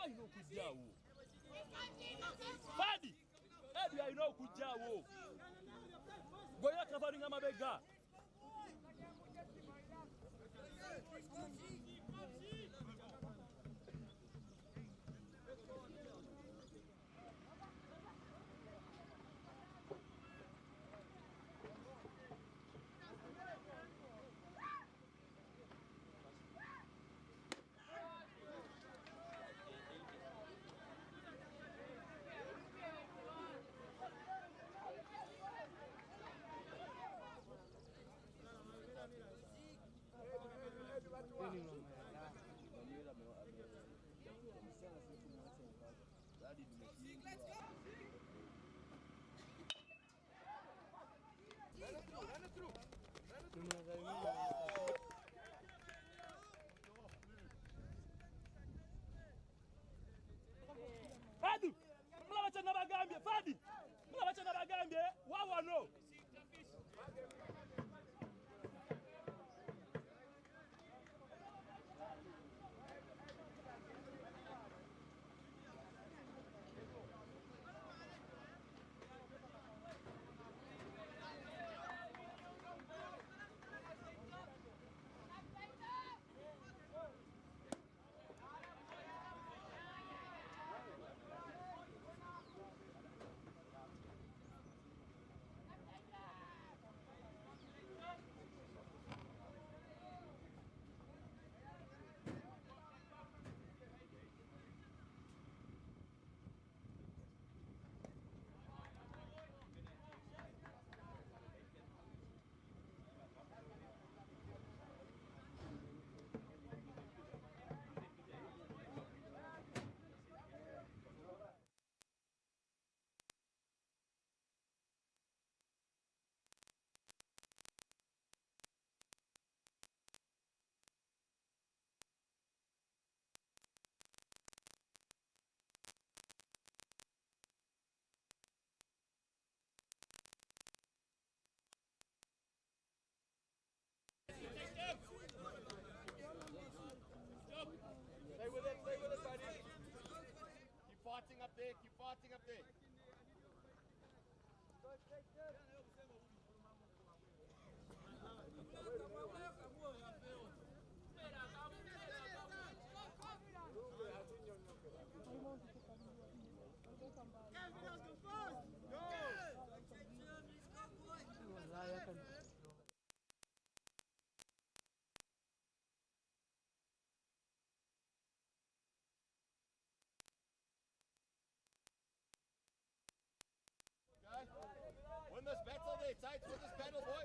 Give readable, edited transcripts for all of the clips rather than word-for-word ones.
alina okujjaawo. Fadi Eddie alina okujjaawo. Gwe yakavalinga mabega. Run it through. Fadi, mlawacha na bagambye. Fadi, mlawacha na bagambye. Wawano. Stay with it, buddy. Keep fighting up there, keep fighting up there. Okay. Win this battle there, Tates. Win this battle, boy.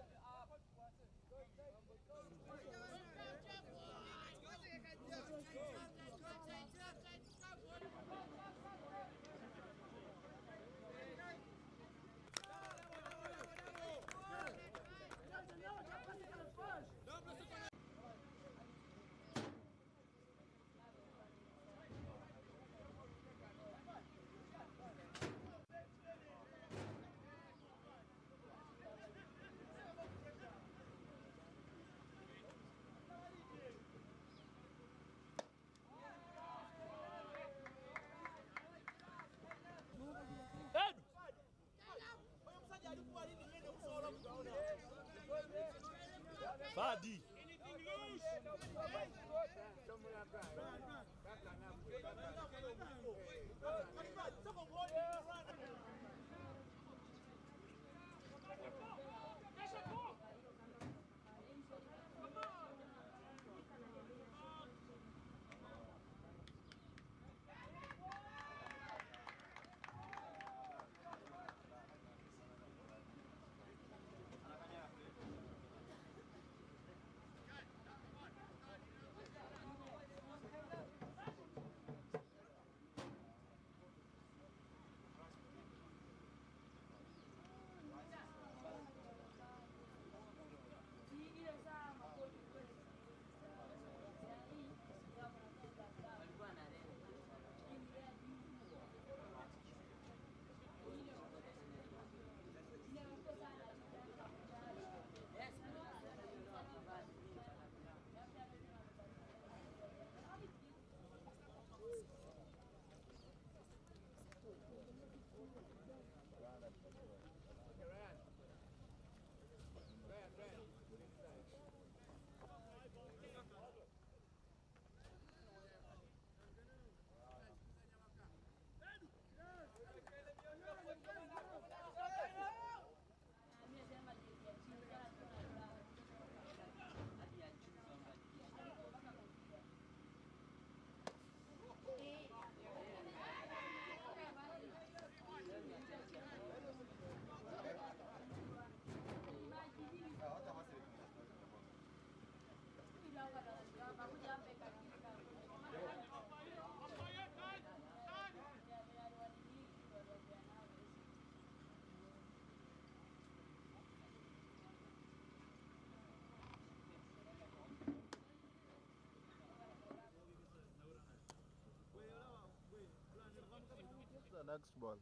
next ball.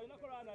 inakorana.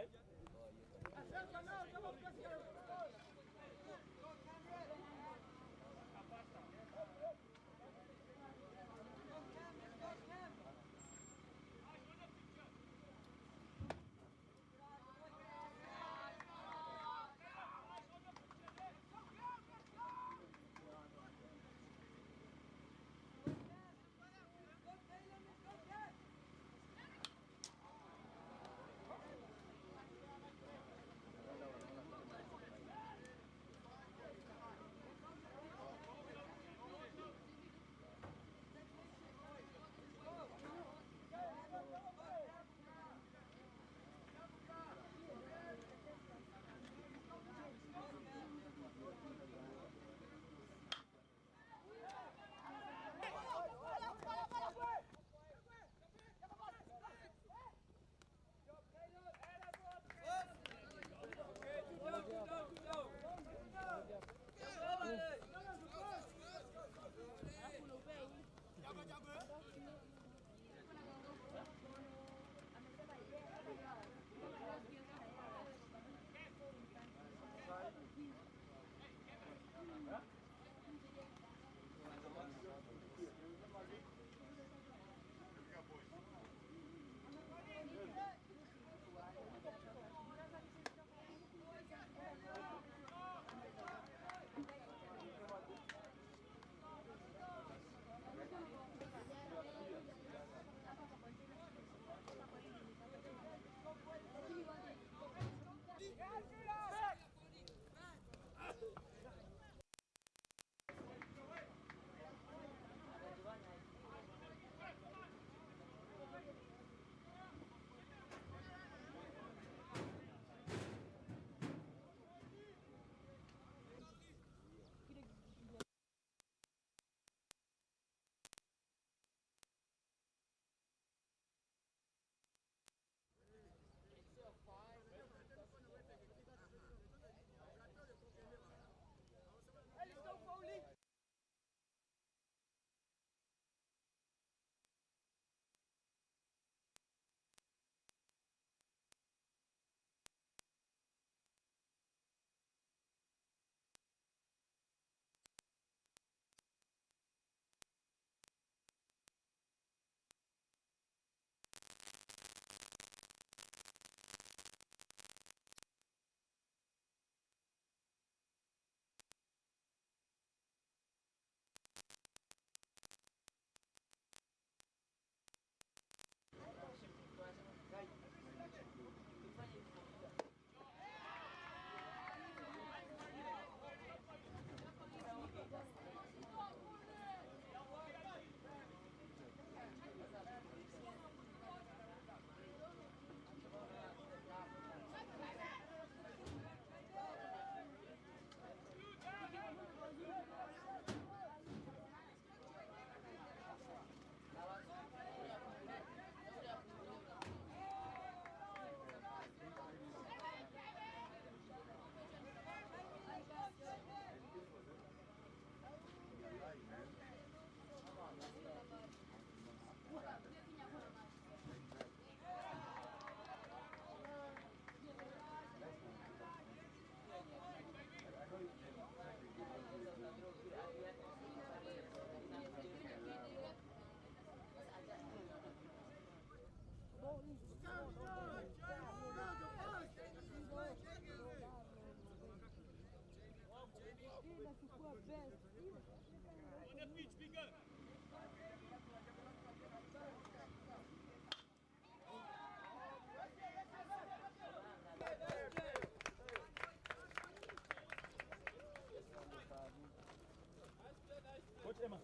Coach Emma.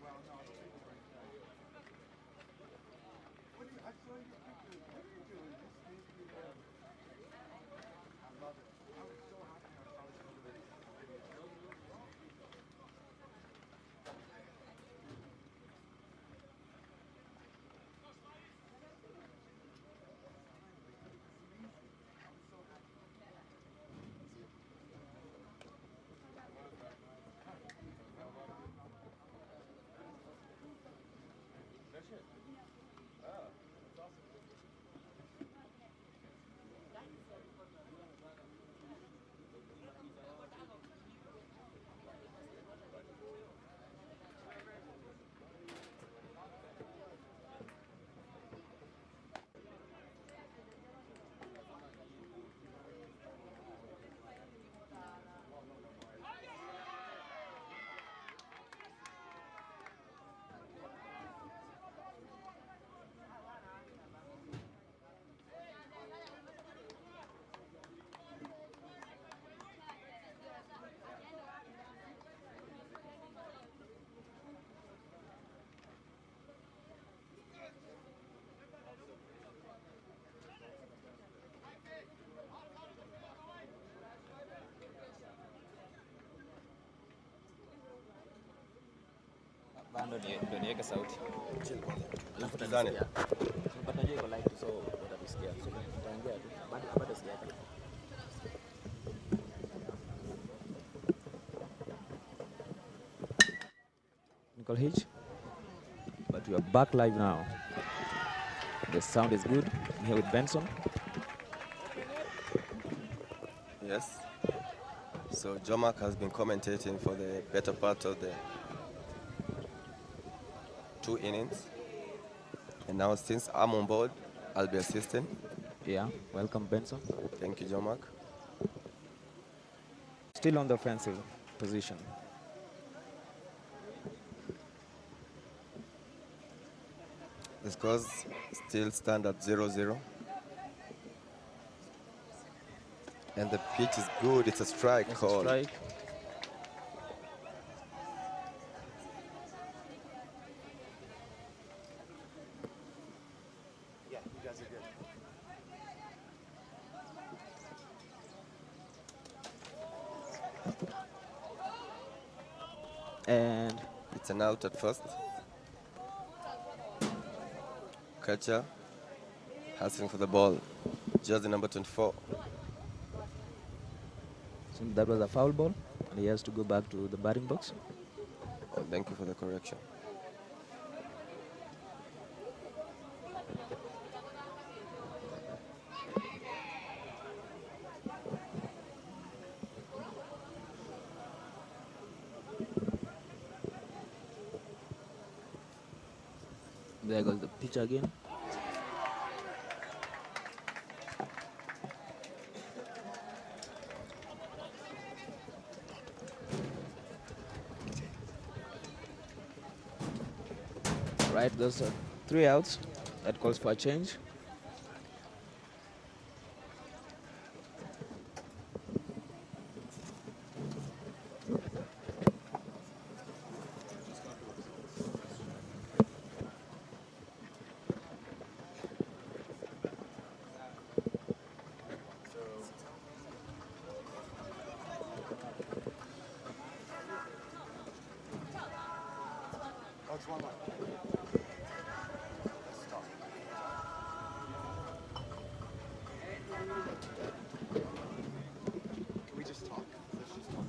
Well, no, I don't think we're going to. What do you actually? Bando ndio niweke sauti. Alafu tutazane. Tunapata hiyo iko live so utatusikia. So tutaongea tu. Bado sijaweka. Nicole Hitch. But we are back live now. The sound is good. I'm here with Benson. Yes. So Jomak has been commentating for the better part of the 2 innings. And now since I'm on board, I'll be assisting. Yeah, welcome Benson. Thank you, Jomak. Still on the offensive position. The scores still stand at 0-0. And the pitch is good. It's a strike call. Strike. Yeah, you guys are good. And It's an out at first. Catcher hustling for the ball. Jersey number 24. so that was a foul ball. And he has to go back to the batting box. Oh, thank you for the correction. There goes the pitch again. Right, those are 3 outs. That calls for a change. Oh, it's 1-1. Can we just talk? Let's just talk.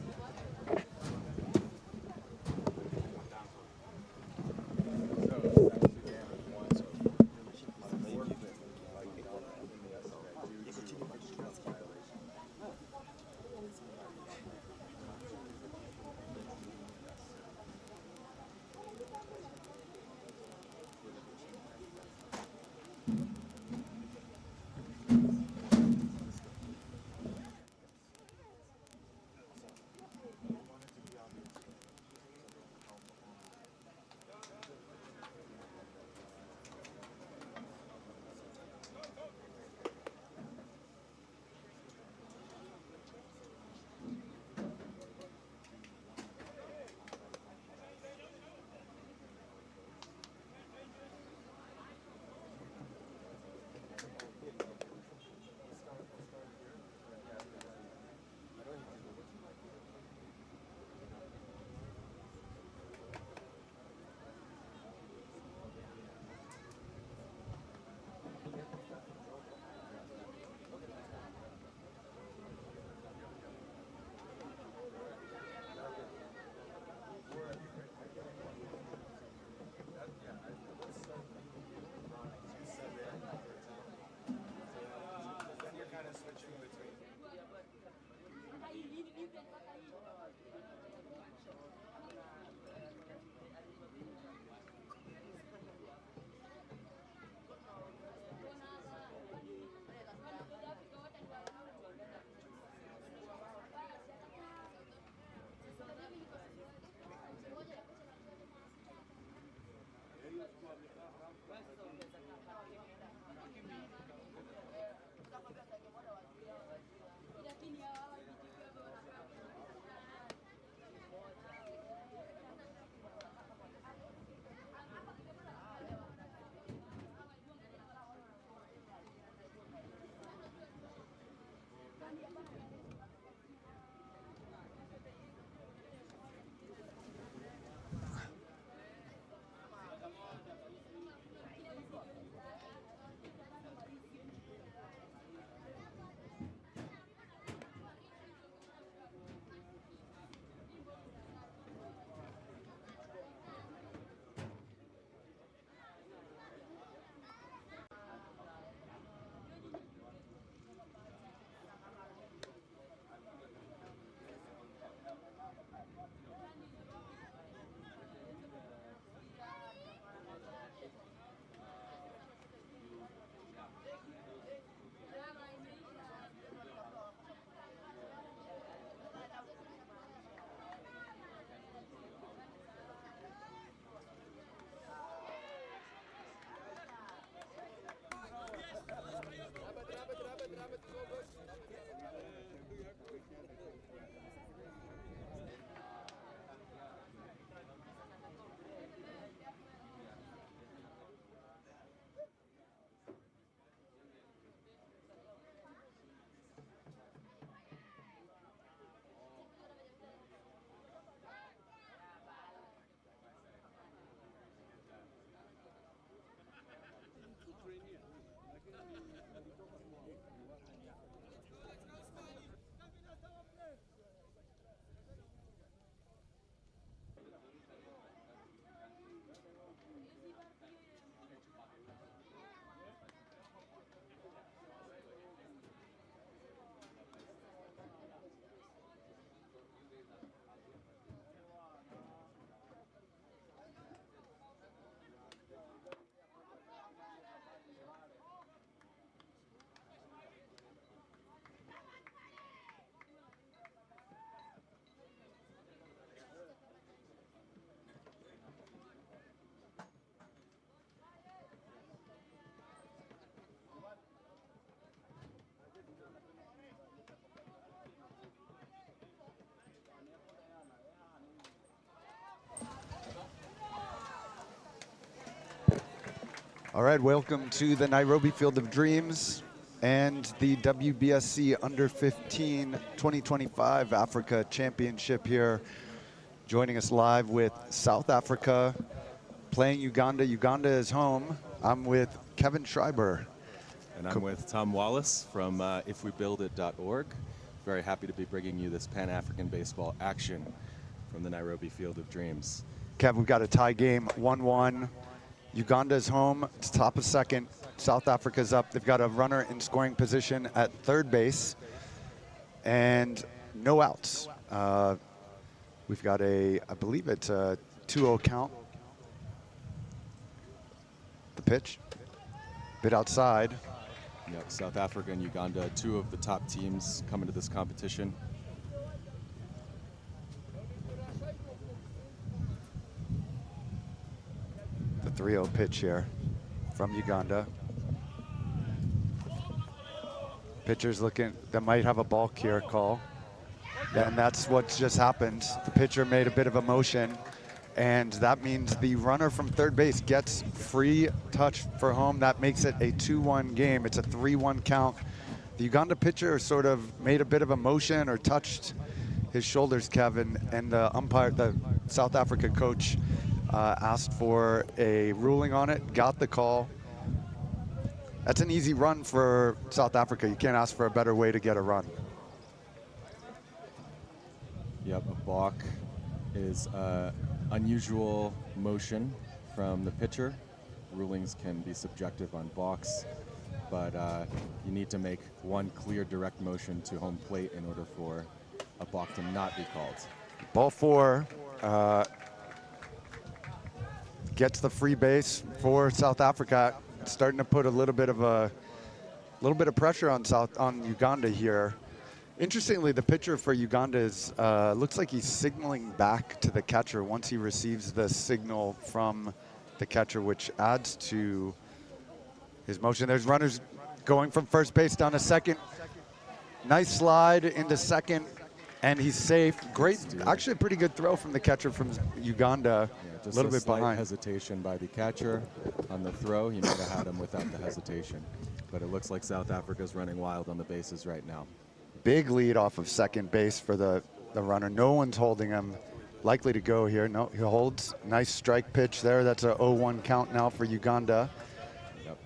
All right, welcome to the Nairobi Field of Dreams and the WBSC Under 15 2025 Africa Championship here. Joining us live with South Africa playing Uganda. Uganda is home. I'm with Kevin Schreiber. And I'm with Tom Wallace from ifwebuildit.org. Very happy to be bringing you this Pan-African baseball action from the Nairobi Field of Dreams. Kev, we've got a tie game, 1-1. Uganda's home, it's top of second. South Africa's up. They've got a runner in scoring position at third base and no outs. We've got I believe it's a 2-0 count. The pitch, bit outside. Yep, South Africa and Uganda, two of the top teams coming to this competition. The 3-0 pitch here from Uganda. Pitcher's looking, that might have a balk here call. And that's what just happened. The pitcher made a bit of a motion, and that means the runner from third base gets free touch for home. That makes it a 2-1 game. It's a 3-1 count. The Uganda pitcher sort of made a bit of a motion or touched his shoulders, Kevin, and the umpire, the South Africa coach, asked for a ruling on it, got the call. That's an easy run for South Africa. You can't ask for a better way to get a run. Yep, a balk is unusual motion from the pitcher. Rulings can be subjective on balks, but you need to make one clear direct motion to home plate in order for a balk to not be called. Ball 4 gets the free base for South Africa. It's starting to put a little bit of pressure on Uganda here. Interestingly, the pitcher for Uganda is looks like he's signaling back to the catcher once he receives the signal from the catcher, which adds to his motion. There's runners going from first base down to second. Nice slide into second, and he's safe. Great, actually a pretty good throw from the catcher from Uganda. Yeah, just a little bit slight behind. Hesitation by the catcher on the throw. He might have had him without the hesitation, but it looks like South Africa's running wild on the bases right now. Big lead off of second base for the runner. No one's holding him. Likely to go here. No, he holds. Nice strike pitch there. That's a 0-1 count now for Uganda. Yep.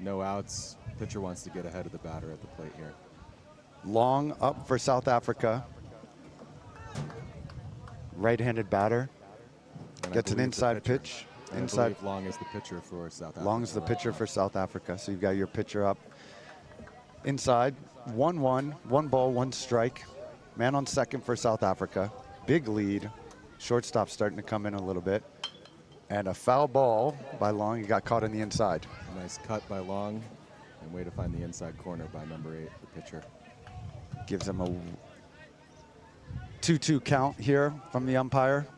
No outs. Pitcher wants to get ahead of the batter at the plate here. Long up for South Africa. Right-handed batter. And Gets an inside pitch. Inside. Long is the pitcher for South Africa. Long is the pitcher for South Africa. So you've got your pitcher up. Inside. 1-1, 1 ball, 1 strike. Man on second for South Africa. Big lead. Shortstop starting to come in a little bit. And a foul ball by Long. He got caught in the inside. Nice cut by Long. And way to find the inside corner by number 8, the pitcher. Gives him a 2-2 count here from the umpire.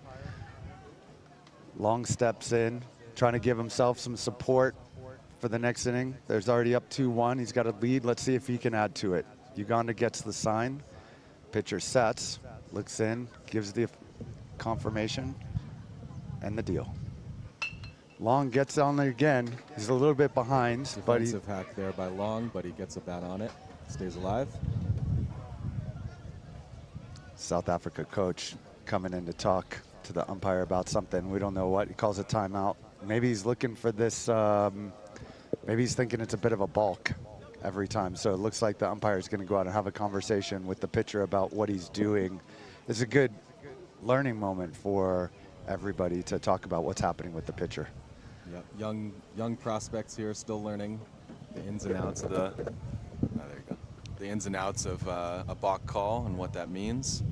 Long steps in, trying to give himself some support for the next inning. There's already up 2-1. He's got a lead. Let's see if he can add to it. Uganda gets the sign. Pitcher sets, looks in, gives the confirmation, and the deal. Long gets on there again. He's a little bit behind. Defensive hack there by Long, but he gets a bat on it. Stays alive. South Africa coach coming in to talk to the umpire about something. We don't know what. He calls a timeout. Maybe he's looking for this. Maybe he's thinking it's a bit of a balk every time. So it looks like the umpire is going to go out and have a conversation with the pitcher about what he's doing. It's a good learning moment for everybody to talk about what's happening with the pitcher. Yep. Young prospects here, still learning the ins and outs of the. There you go. The ins and outs of a balk call and what that means.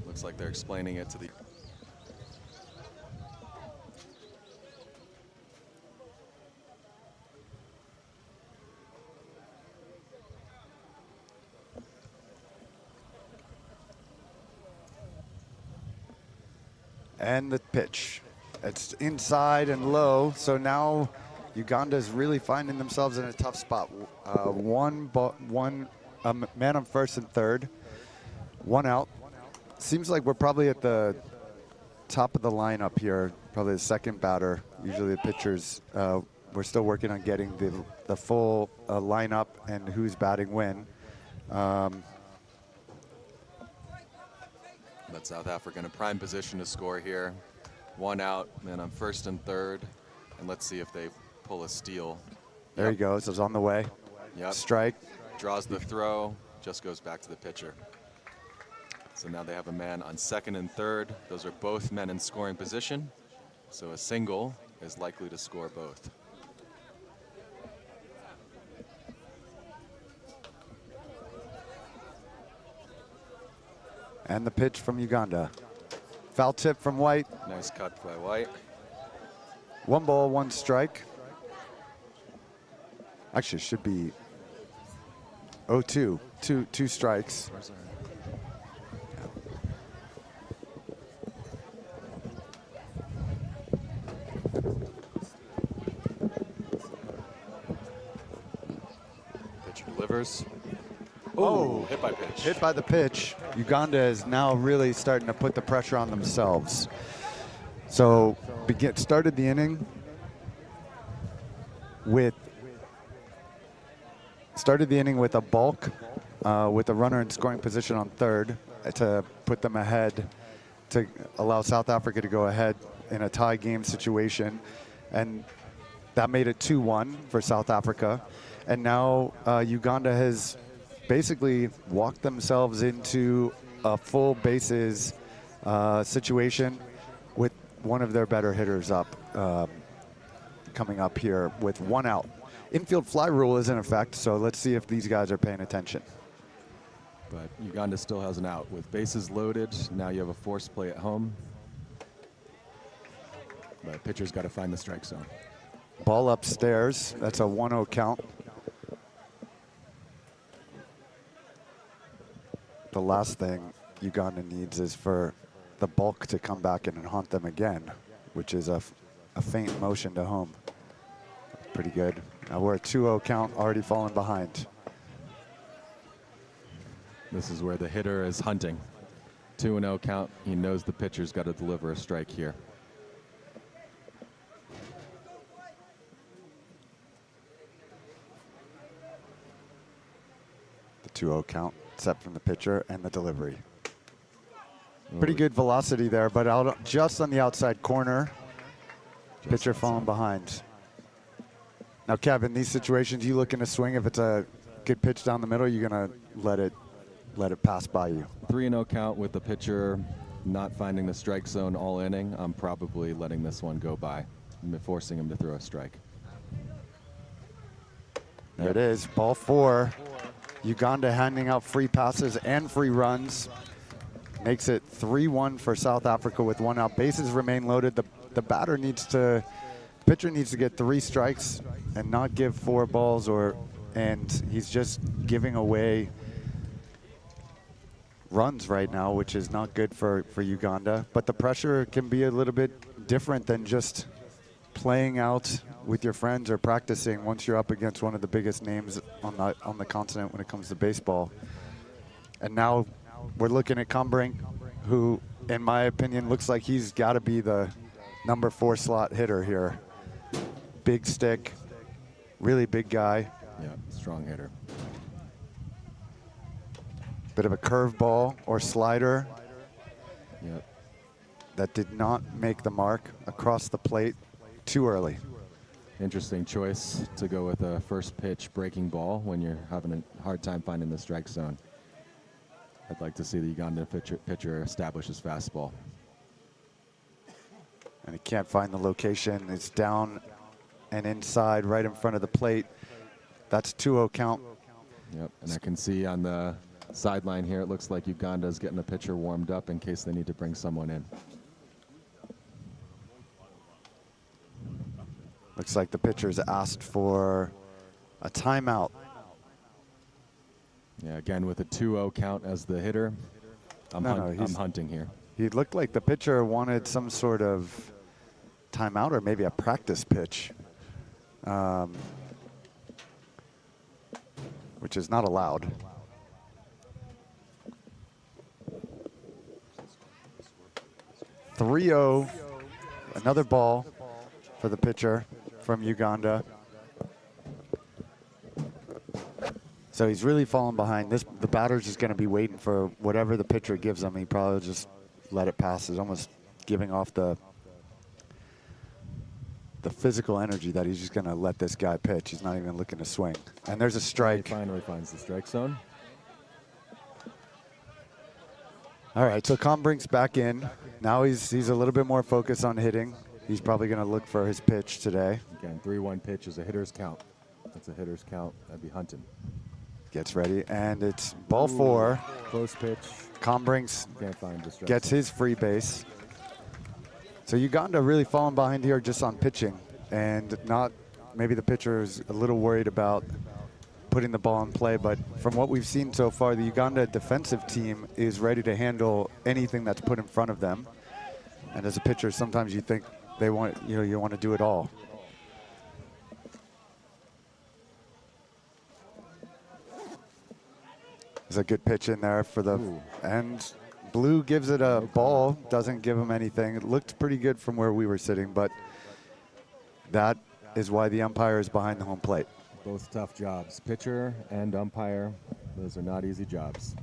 Looks like they're explaining it to the. And the pitch. It's inside and low, so now Uganda is really finding themselves in a tough spot. One man on first and third, 1 out. Seems like we're probably at the top of the lineup here, probably the second batter. Usually the pitchers we're still working on getting the full lineup and who's batting when. But South Africa in a prime position to score here. 1 out, man on first and third. And let's see if they pull a steal. There he goes. It's on the way. Yep. Strike. Draws the throw, just goes back to the pitcher. So now they have a man on second and third. Those are both men in scoring position. So a single is likely to score both. And the pitch from Uganda. Foul tip from White. Nice cut by White. 1 ball, 1 strike. Actually, it should be 0-2. Two strikes. Pitcher delivers. Oh, hit by pitch. Hit by the pitch. Uganda is now really starting to put the pressure on themselves. So started the inning with a balk with a runner in scoring position on third to put them ahead, to allow South Africa to go ahead in a tie game situation. And that made it 2-1 for South Africa. And now Uganda has basically walked themselves into a full bases situation with one of their better hitters up, coming up here with 1 out. Infield fly rule is in effect, so let's see if these guys are paying attention. But Uganda still has an out with bases loaded. Now you have a forced play at home. But pitcher's got to find the strike zone. Ball upstairs. That's a 1-0 count. The last thing Uganda needs is for the bulk to come back in and haunt them again, which is a faint motion to home. Pretty good. Now we're a 2-0 count, already falling behind. This is where the hitter is hunting. 2-0 count. He knows the pitcher's got to deliver a strike here. The 2-0 count set from the pitcher and the delivery. Pretty good velocity there, but out just on the outside corner. Pitcher falling behind. Now, Kevin, these situations, you looking to swing if it's a good pitch down the middle, you're gonna let it pass by you. 3-0 count with the pitcher not finding the strike zone all inning. I'm probably letting this one go by, forcing him to throw a strike. There it is, ball 4. Uganda handing out free passes and free runs. Makes it 3-1 for South Africa with 1 out. Bases remain loaded. The pitcher needs to get 3 strikes and not give 4 balls, and he's just giving away runs right now, which is not good for Uganda. But the pressure can be a little bit different than just playing out with your friends or practicing once you're up against one of the biggest names on the continent when it comes to baseball. And now we're looking at Combrink, who, in my opinion, looks like he's got to be the number 4 slot hitter here. Big stick, really big guy. Yeah, strong hitter. Bit of a curveball or slider. Yep. That did not make the mark across the plate. Too early. Interesting choice to go with a first pitch breaking ball when you're having a hard time finding the strike zone. I'd like to see the Uganda pitcher establish his fastball. And he can't find the location. It's down and inside right in front of the plate. That's 2-0 count. Yep, and I can see on the sideline here, it looks like Uganda's getting the pitcher warmed up in case they need to bring someone in. Looks like the pitcher's asked for a timeout. Yeah, again with a 2-0 count as the hitter. I'm hunting here. He looked like the pitcher wanted some sort of timeout or maybe a practice pitch, which is not allowed. (3-0), another ball for the pitcher from Uganda. So he's really falling behind. The batter's just going to be waiting for whatever the pitcher gives him. He probably just let it pass. He's almost giving off the physical energy that he's just going to let this guy pitch. He's not even looking to swing. And there's a strike. He finally finds the strike zone. All right, so Combrink's back in. Now he's a little bit more focused on hitting. He's probably going to look for his pitch today. Again, 3-1 pitch is a hitter's count. That's a hitter's count. That'd be hunting. Gets ready, and it's ball 4. Close pitch. Combrink's Can't find the strike gets zone. his free base. So Uganda really falling behind here just on pitching, and not maybe the pitcher is a little worried about putting the ball in play, but from what we've seen so far, the Uganda defensive team is ready to handle anything that's put in front of them. And as a pitcher, sometimes you think they want, you want to do it all. There's a good pitch in there for the, and Blue gives it a ball, doesn't give him anything. It looked pretty good from where we were sitting, but that is why the umpire is behind the home plate. Both tough jobs. Pitcher and umpire, those are not easy jobs.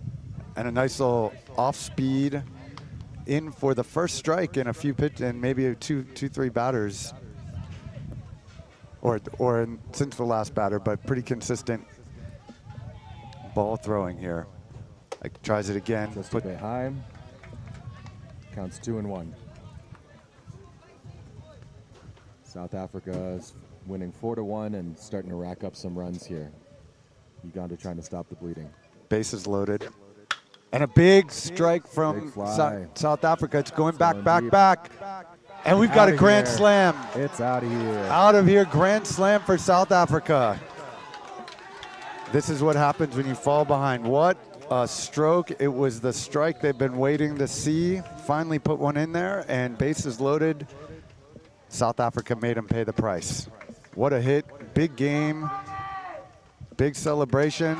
And a nice little off speed in for the first strike in a few pitch, and maybe two, 3 batters, or since the last batter, but pretty consistent ball throwing here. Like, tries it again. Just a bit high. Counts 2-1. South Africa is winning 4-1 and starting to rack up some runs here. Uganda trying to stop the bleeding. Bases loaded. And a big strike from South Africa. It's going back. And we've got a grand slam. It's out of here. Out of here, grand slam for South Africa. This is what happens when you fall behind. What a stroke. It was the strike they've been waiting to see. Finally put one in there, and bases loaded. South Africa made him pay the price. What a hit. Big game. Big celebration.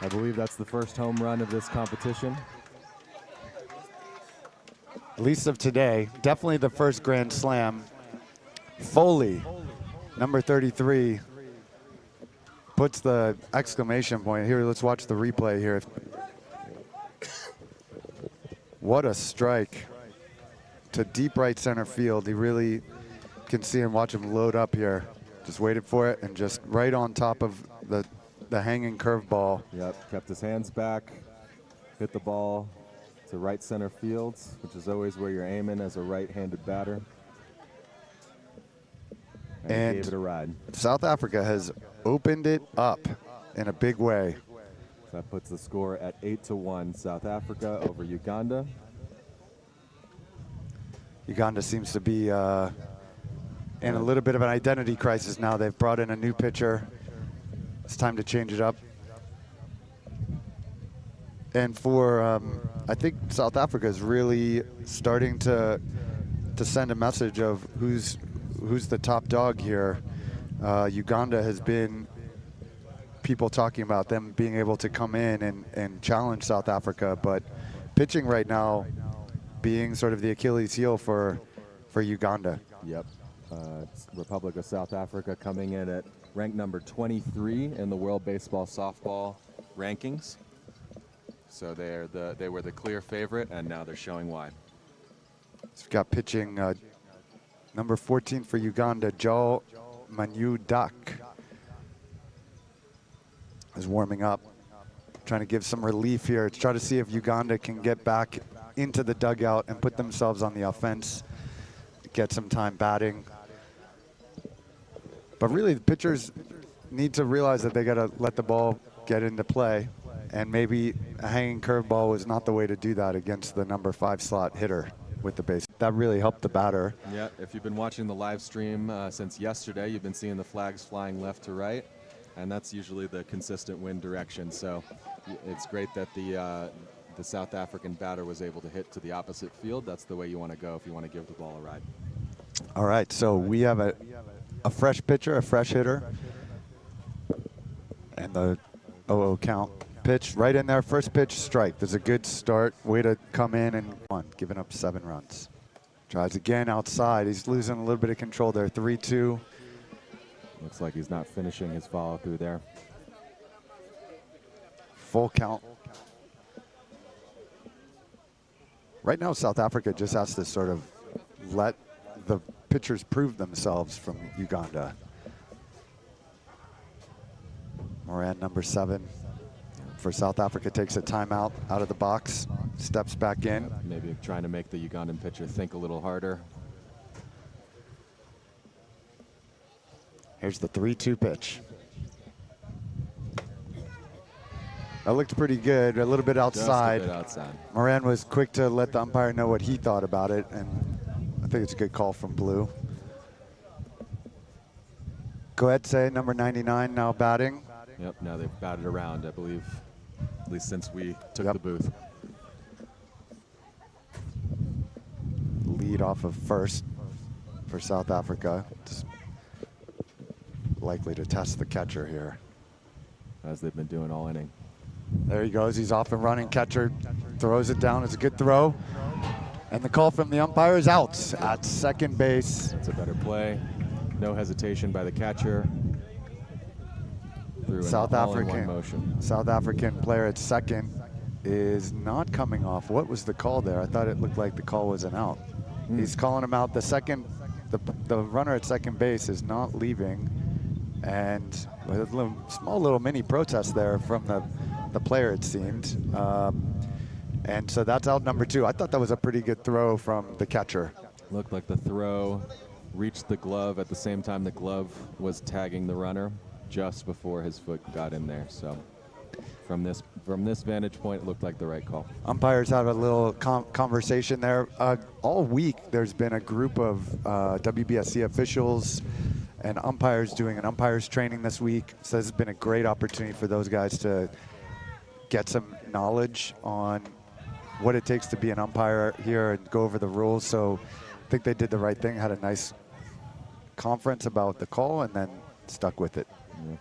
I believe that's the first home run of this competition. At least of today. Definitely the first grand slam. Foley, number 33, puts the exclamation point. Here, let's watch the replay here. What a strike to deep right center field. He really can see and watch him load up here. Just waited for it and just right on top of the hanging curveball. Yep, kept his hands back, hit the ball to right center field, which is always where you're aiming as a right-handed batter. And gave it a ride. South Africa has opened it up in a big way. So that puts the score at 8-1, South Africa over Uganda. Uganda seems to be in a little bit of an identity crisis now. They've brought in a new pitcher. It's time to change it up. And for, I think South Africa is really starting to send a message of who's the top dog here. Uganda has been people talking about them being able to come in and challenge South Africa, but pitching right now being sort of the Achilles heel for Uganda. Yep. Republic of South Africa coming in at ranked number 23 in the World Baseball Softball rankings. So they were the clear favorite, and now they're showing why. So we've got pitching number 14 for Uganda, Joel Manu-Dak is warming up, trying to give some relief here. To try to see if Uganda can get back into the dugout and put themselves on the offense, get some time batting. But really, the pitchers need to realize that they got to let the ball get into play, and maybe a hanging curveball was not the way to do that against the number 5 slot hitter with the base. That really helped the batter. Yeah, if you've been watching the live stream since yesterday, you've been seeing the flags flying left to right, and that's usually the consistent wind direction. So it's great that the South African batter was able to hit to the opposite field. That's the way you want to go if you want to give the ball a ride. All right, so we have a fresh pitcher, a fresh hitter, and the 0-0 count. Pitch right in there, first pitch, strike. There's a good start, way to come in and giving up 7 runs. Tries again outside. He's losing a little bit of control there. 3-2. Looks like he's not finishing his follow through there. Full count. Right now, South Africa just has to sort of let the pitchers prove themselves from Uganda. Moran, number 7 for South Africa, takes a timeout out of the box, steps back in. Maybe trying to make the Ugandan pitcher think a little harder. Here's the 3-2 pitch. That looked pretty good, a little bit outside. Just a bit outside. Moran was quick to let the umpire know what he thought about it, and I think it's a good call from Blue. Go ahead, say number 99 now batting. Yep, now they've batted around, I believe, at least since we took the booth. Lead off of first for South Africa. Just likely to test the catcher here. As they've been doing all inning. There he goes, he's off and running. Catcher throws it down, it's a good throw. And the call from the umpire is out at second base. It's a better play. No hesitation by the catcher. Through South African motion. South African player at second is not coming off. What was the call there? I thought it looked like the call was an out. He's calling him out. The runner at second base is not leaving, and a small little mini protest there from the player, it seemed. And so that's out number 2. I thought that was a pretty good throw from the catcher. Looked like the throw reached the glove at the same time the glove was tagging the runner just before his foot got in there. So from this vantage point, it looked like the right call. Umpires have a little conversation there. All week, there's been a group of WBSC officials and umpires doing an umpires training this week. So this has been a great opportunity for those guys to get some knowledge on what it takes to be an umpire here and go over the rules. So I think they did the right thing, had a nice conference about the call and then stuck with it. Yeah.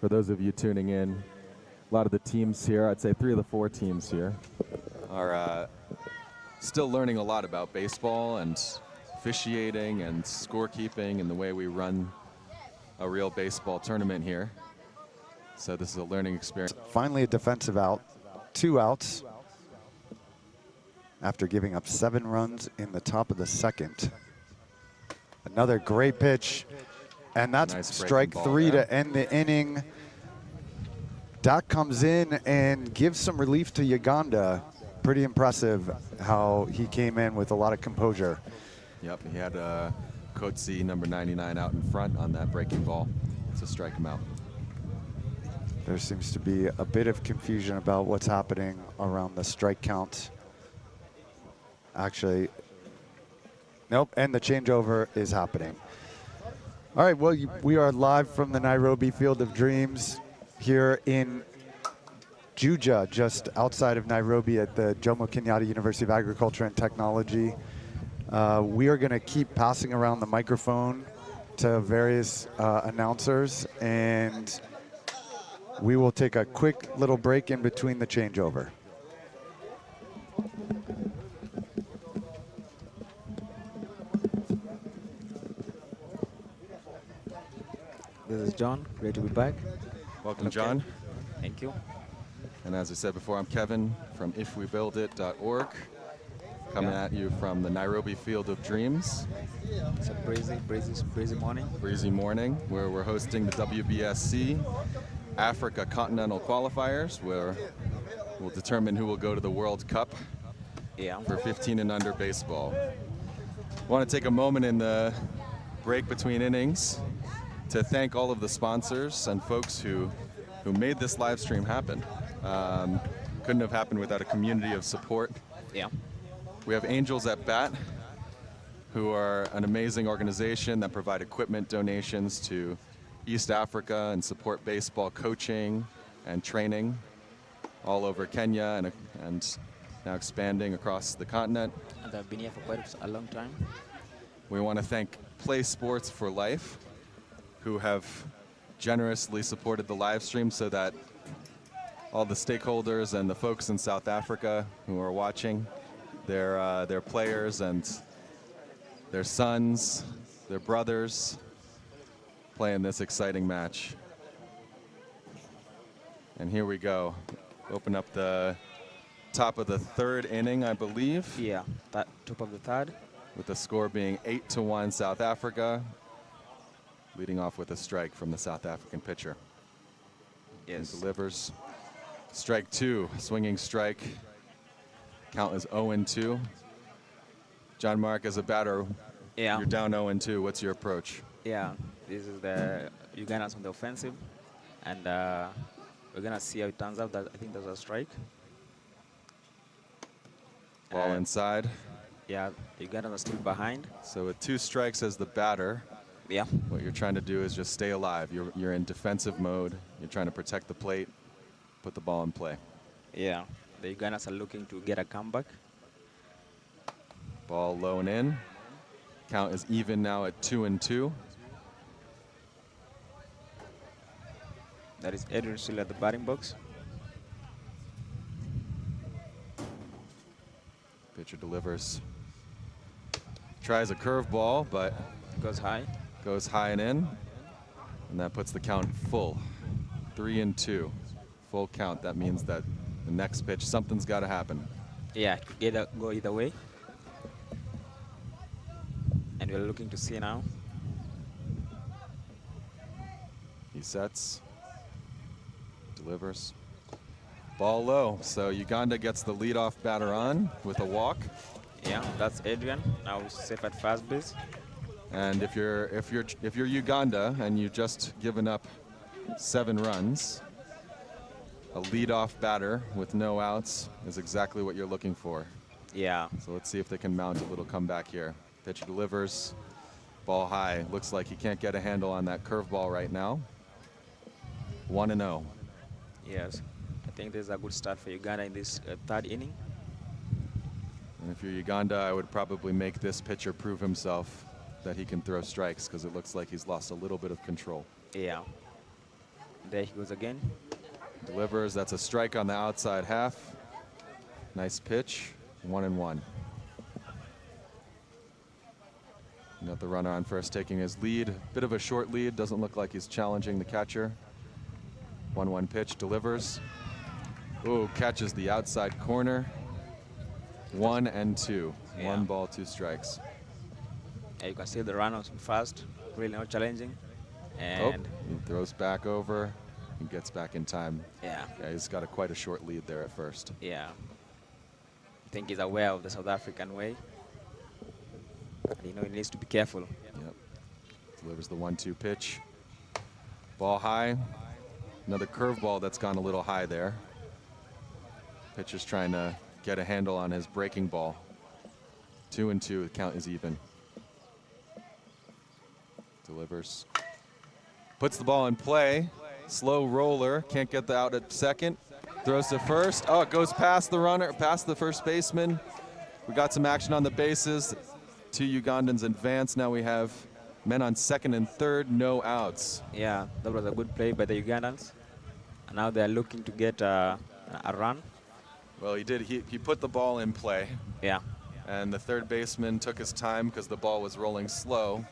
For those of you tuning in, a lot of the teams here, I'd say 3 of the 4 teams here, are still learning a lot about baseball and officiating and scorekeeping and the way we run a real baseball tournament here. So this is a learning experience. Finally a defensive out, 2 outs after giving up 7 runs in the top of the second. Another great pitch, and that's Nice strike breaking ball 3 there. to end the inning. Dak comes in and gives some relief to Uganda. Pretty impressive how he came in with a lot of composure. Yep, he had Kotsi, number 99, out in front on that breaking ball to strike him out. There seems to be a bit of confusion about what's happening around the strike count. Actually, nope, and the changeover is happening. All right, well, we are live from the Nairobi Field of Dreams here in Juja, just outside of Nairobi at the Jomo Kenyatta University of Agriculture and Technology. We are going to keep passing around the microphone to various announcers, and we will take a quick little break in between the changeover. This is John. Great to be back. Welcome, John. Thank you. And as I said before, I'm Kevin from ifwebuildit.org, coming at you from the Nairobi Field of Dreams. It's a breezy morning. Breezy morning, where we're hosting the WBSC Africa Continental Qualifiers, where we'll determine who will go to the World Cup for 15 and under baseball. I want to take a moment in the break between innings to thank all of the sponsors and folks who made this live stream happen. Couldn't have happened without a community of support. Yeah. We have Angels at Bat, who are an amazing organization that provide equipment donations to East Africa and support baseball coaching and training all over Kenya and now expanding across the continent. And I've been here for quite a long time. We want to thank Play Sports for Life, who have generously supported the live stream so that all the stakeholders and the folks in South Africa who are watching, their players and their sons, their brothers, playing this exciting match. And here we go. Open up the top of the third inning, I believe. Yeah, that top of the third. With the score being 8-1 South Africa. Leading off with a strike from the South African pitcher. Yes. He delivers. Strike 2, swinging strike. Count is 0-2. John Mark, as a batter, Yeah. you're down 0-2. What's your approach? Yeah, this is the Ugandans on the offensive, and we're gonna see how it turns out. That I think there's a strike. Ball inside. Yeah, the Ugandans are still behind. So with 2 strikes as the batter, Yeah. what you're trying to do is just stay alive. You're in defensive mode. You're trying to protect the plate, put the ball in play. Yeah, the Ugandans are looking to get a comeback. Ball low and in. Count is even now at 2-2. That is Edwin still at the batting box. Pitcher delivers. Tries a curveball, but Goes high. goes high and in. And that puts the count full. 3-2. Full count. That means that the next pitch, something's got to happen. Yeah, go either way. And we're looking to see now. He sets. Delivers. Ball low. So Uganda gets the leadoff batter on with a walk. Yeah, that's Adrian. Now safe at first base. And if you're Uganda and you just given up 7 runs, a leadoff batter with no outs is exactly what you're looking for. Yeah. So let's see if they can mount a little comeback here. Pitcher delivers. Ball high. Looks like he can't get a handle on that curveball right now. 1-0. Yes. I think there's a good start for Uganda in this third inning. And if you're Uganda, I would probably make this pitcher prove himself that he can throw strikes, because it looks like he's lost a little bit of control. Yeah. There he goes again. Delivers. That's a strike on the outside half. Nice pitch. 1-1. Got the runner on first taking his lead. Bit of a short lead. Doesn't look like he's challenging the catcher. 1-1 pitch. Delivers. Ooh, catches the outside corner. 1-2. Yeah. 1 ball, 2 strikes. Yeah, you can see the runners fast, really not challenging. And he throws back over. He gets back in time. yeah, Yeah, he's got quite a short lead there at first. yeah. I think he's aware of the South African way. You know, he needs to be careful. Yep. Delivers the 1-2 pitch. Ball high. Another curveball that's gone a little high there. Pitcher's trying to get a handle on his breaking ball. 2-2. The count is even. Delivers. Puts the ball in play. Slow roller. Can't get the out at second. Throws to first. Oh, it goes past the runner, past the first baseman. We got some action on the bases. 2 Ugandans advance. Now we have men on second and third, no outs. Yeah, that was a good play by the Ugandans. And now they're looking to get a run. Well, he did. He put the ball in play. Yeah. And the third baseman took his time because the ball was rolling slow.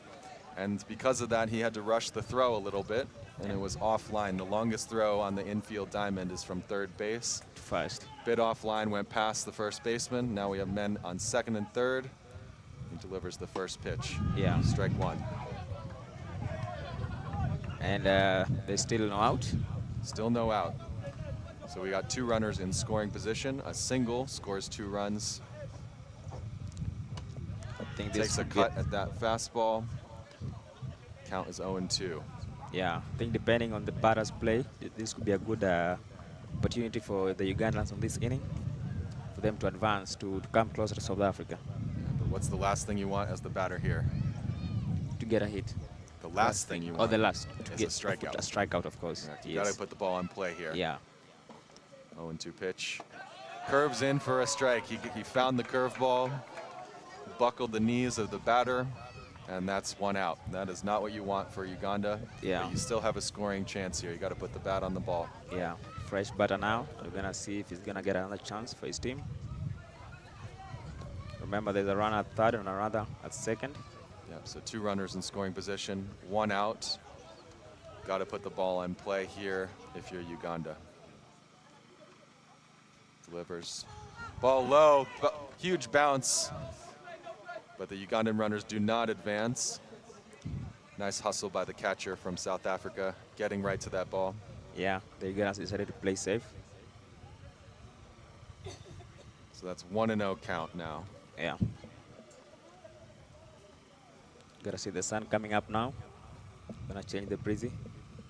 And because of that, he had to rush the throw a little bit. And it was offline. The longest throw on the infield diamond is from third base. First. Bit offline, went past the first baseman. Now we have men on second and third. He delivers the first pitch. Yeah. Strike 1. And there's still no out. Still no out. So we got 2 runners in scoring position. A single scores 2 runs. I think this Takes a could cut be- at that fastball. Count is 0-2. Yeah, I think depending on the batter's play, this could be a good opportunity for the Ugandans on this inning, for them to advance, to come closer to South Africa, But what's the last thing you want as the batter here? to get a hit. The last thing you Oh, want the last. To is get a strikeout. A strikeout, of course. Correct. You Yes. got to put the ball in play here. Yeah. 0-2 pitch. Curves in for a strike. He found the curveball, buckled the knees of the batter, and that's 1 out. That is not what you want for Uganda. Yeah. But you still have a scoring chance here. You got to put the bat on the ball. Yeah. Fresh batter now. We're going to see if he's going to get another chance for his team. Remember, there's a runner at third and another at second. Yep, so 2 runners in scoring position, 1 out. Got to put the ball in play here if you're Uganda. Delivers. Ball low, huge bounce. But the Ugandan runners do not advance. Nice hustle by the catcher from South Africa, getting right to that ball. Yeah, the Ugandans decided to play safe. So that's 1-0 count now. Yeah. Gotta see the sun coming up now. Gonna change the breezy.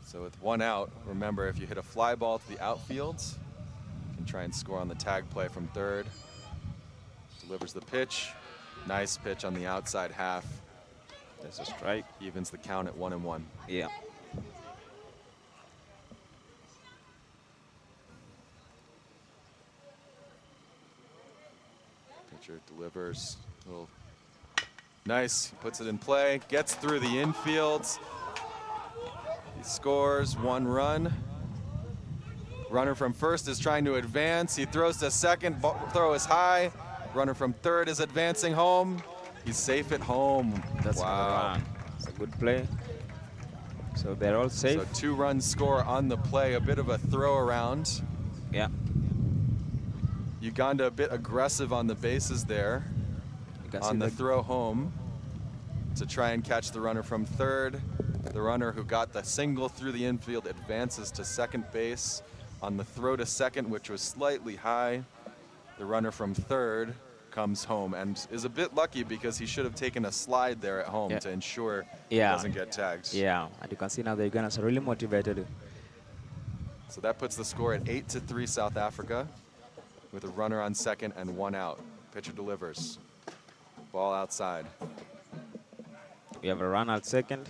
So with 1 out, remember if you hit a fly ball to the outfield, you can try and score on the tag play from third. Delivers the pitch. Nice pitch on the outside half. That's a strike. Evens the count at 1-1. Yeah. Pitcher delivers. Nice. Puts it in play. Gets through the infield. He scores 1 run. Runner from first is trying to advance. He throws to second. Throw is high. Runner from third is advancing home. He's safe at home. That's wow. It's a good play. So they're all safe. So 2-run score on the play. A bit of a throw around. Yeah. Uganda a bit aggressive on the bases there. On the throw home to try and catch the runner from third. The runner who got the single through the infield advances to second base. On the throw to second, which was slightly high, the runner from third comes home and is a bit lucky because he should have taken a slide there at home to ensure he doesn't get tagged. Yeah, and you can see now the Ugandans are really motivated. So that puts the score at 8-3 South Africa with a runner on second and 1 out. Pitcher delivers. Ball outside. We have a run at second.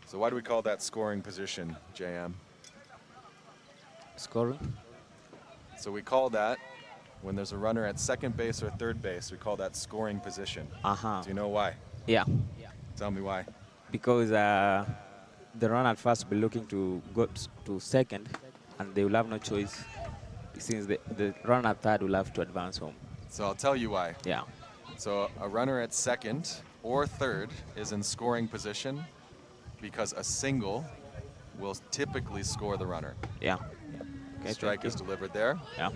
So why do we call that scoring position, JM? Scoring? So we call that when there's a runner at second base or third base, we call that scoring position. Uh-huh. Do you know why? Yeah. Tell me why. Because the runner at first will be looking to go to second, and they will have no choice since the runner at third will have to advance home. So I'll tell you why. Yeah. So a runner at second or third is in scoring position because a single will typically score the runner. Yeah. Okay, strike is delivered there. Yeah.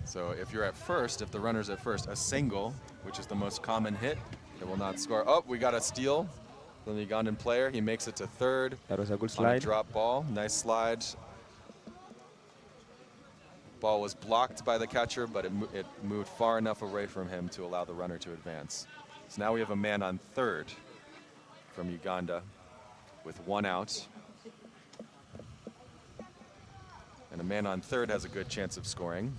So if you're at first, if the runner's at first, a single, which is the most common hit, it will not score. Oh, we got a steal from the Ugandan player. He makes it to third. That was a good On a slide. drop ball. Nice slide. Ball was blocked by the catcher, but it moved far enough away from him to allow the runner to advance. So now we have a man on third from Uganda with 1 out. And a man on third has a good chance of scoring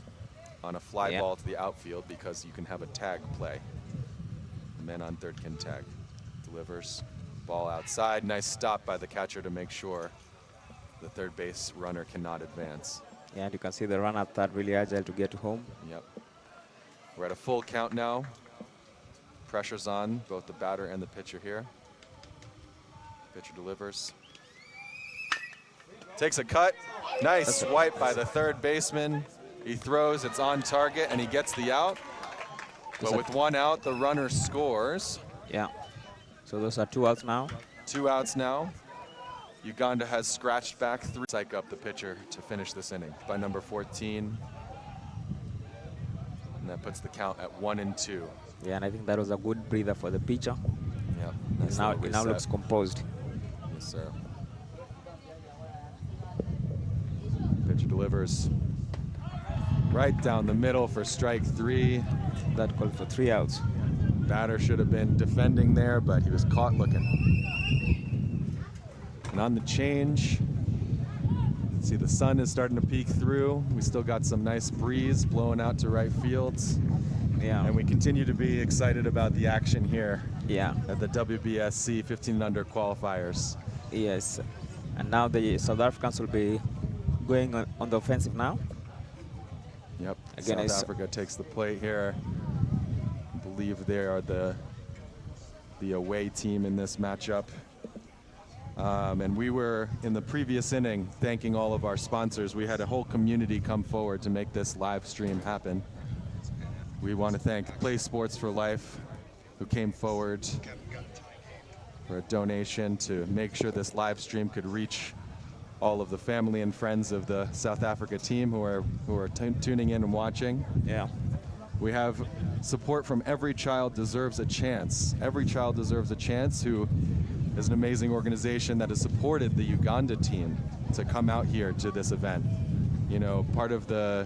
on a fly ball to the outfield because you can have a tag play. The man on third can tag. Delivers. Ball outside. Nice stop by the catcher to make sure the third base runner cannot advance. Yeah, and you can see the runner at third really agile to get to home. Yep. We're at a full count now. Pressure's on both the batter and the pitcher here. Pitcher delivers. Takes a cut. Nice swipe by the third baseman. He throws, it's on target, and he gets the out. But with 1 out, the runner scores. Yeah. So those are 2 outs now. 2 outs now. Uganda has scratched back 3. Psych up the pitcher to finish this inning by number 14. And that puts the count at 1-2. Yeah, and I think that was a good breather for the pitcher. Yep. It now looks composed. Yes, sir. Pitcher delivers right down the middle for strike 3. That called for 3 outs. Batter should have been defending there, but he was caught looking. And on the change, see the sun is starting to peek through. We still got some nice breeze blowing out to right fields. Yeah. And we continue to be excited about the action here. Yeah. At the WBSC 15 and under qualifiers. Yes. And now the South Africans will be going on the offensive now. Yep. Again, South Africa takes the plate here. I believe they are the away team in this matchup. And we were, in the previous inning, thanking all of our sponsors. We had a whole community come forward to make this live stream happen. We want to thank Play Sports for Life, who came forward for a donation to make sure this live stream could reach all of the family and friends of the South Africa team who are tuning in and watching. Yeah. We have support from Every Child Deserves a Chance. Every Child Deserves a Chance, who is an amazing organization that has supported the Uganda team to come out here to this event. You know, part of the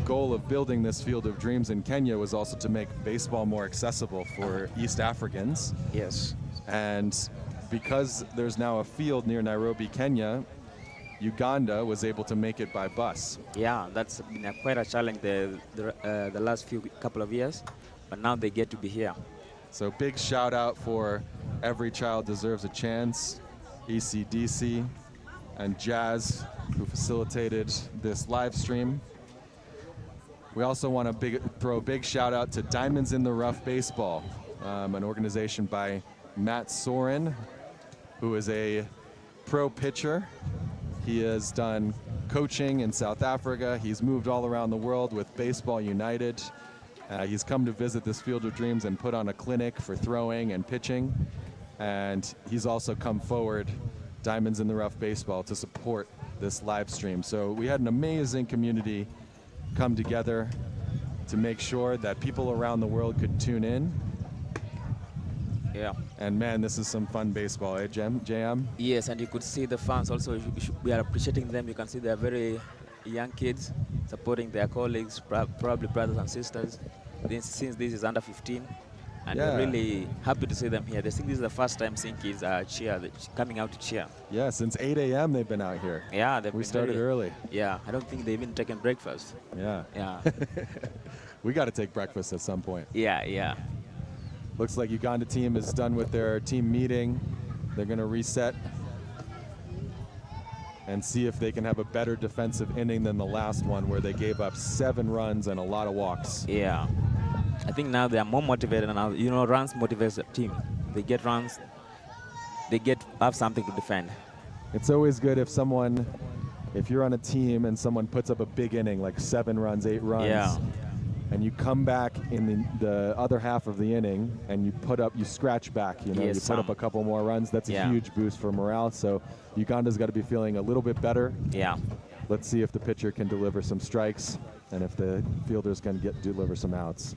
goal of building this Field of Dreams in Kenya was also to make baseball more accessible for East Africans. Yes. And because there's now a field near Nairobi, Kenya, Uganda was able to make it by bus. Yeah, that's been quite a challenge the last couple of years, but now they get to be here. So big shout out for Every Child Deserves a Chance, ECDC, and Jazz, who facilitated this live stream. We also want to throw a big shout out to Diamonds in the Rough Baseball, an organization by Matt Soren, who is a pro pitcher. He has done coaching in South Africa. He's moved all around the world with Baseball United. He's come to visit this Field of Dreams and put on a clinic for throwing and pitching. And he's also come forward, Diamonds in the Rough Baseball, to support this live stream. So we had an amazing community come together to make sure that people around the world could tune in. Yeah. And man, this is some fun baseball, eh, JM? Yes, and you could see the fans also. We are appreciating them. You can see they are very young kids supporting their colleagues, probably brothers and sisters, since this is under 15. And we're really happy to see them here. They think this is the first time seeing kids coming out to cheer. Yeah, since 8 a.m. they've been out here. Yeah, we started early. Yeah, I don't think they've even taken breakfast. Yeah. Yeah. We got to take breakfast at some point. Yeah, yeah. Looks like Uganda team is done with their team meeting. They're going to reset and see if they can have a better defensive inning than the last one, where they gave up 7 runs and a lot of walks. Yeah. I think now they are more motivated now. You know, runs motivates the team. They get runs, they have something to defend. It's always good if you're on a team and someone puts up a big inning, like 7 runs, 8 runs, and you come back in the other half of the inning and you scratch back, you put up a couple more runs. That's a huge boost for morale. So Uganda's got to be feeling a little bit better. Yeah. Let's see if the pitcher can deliver some strikes and if the fielders can deliver some outs.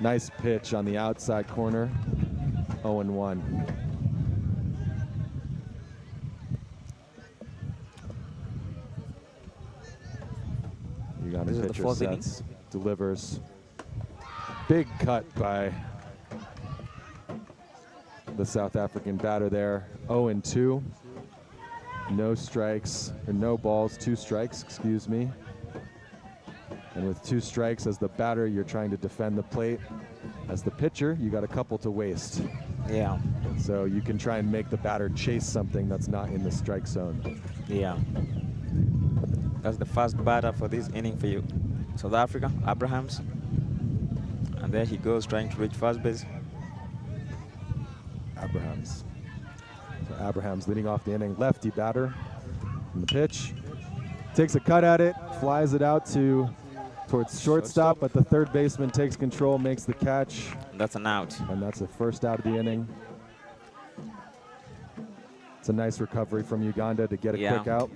Nice pitch on the outside corner, 0-1. Uganda pitcher sets, delivers. Big cut by the South African batter there, 0-2. No strikes, or no balls, 2 strikes, excuse me. And with 2 strikes as the batter, you're trying to defend the plate. As the pitcher, you got a couple to waste. Yeah. So you can try and make the batter chase something that's not in the strike zone. Yeah. That's the first batter for this inning for you. South Africa, Abrahams. And there he goes, trying to reach first base. Abrahams. So Abrahams leading off the inning, lefty batter. And the pitch. Takes a cut at it, flies it out towards shortstop, but the third baseman takes control, makes the catch. That's an out. And that's the first out of the inning. It's a nice recovery from Uganda to get a quick out.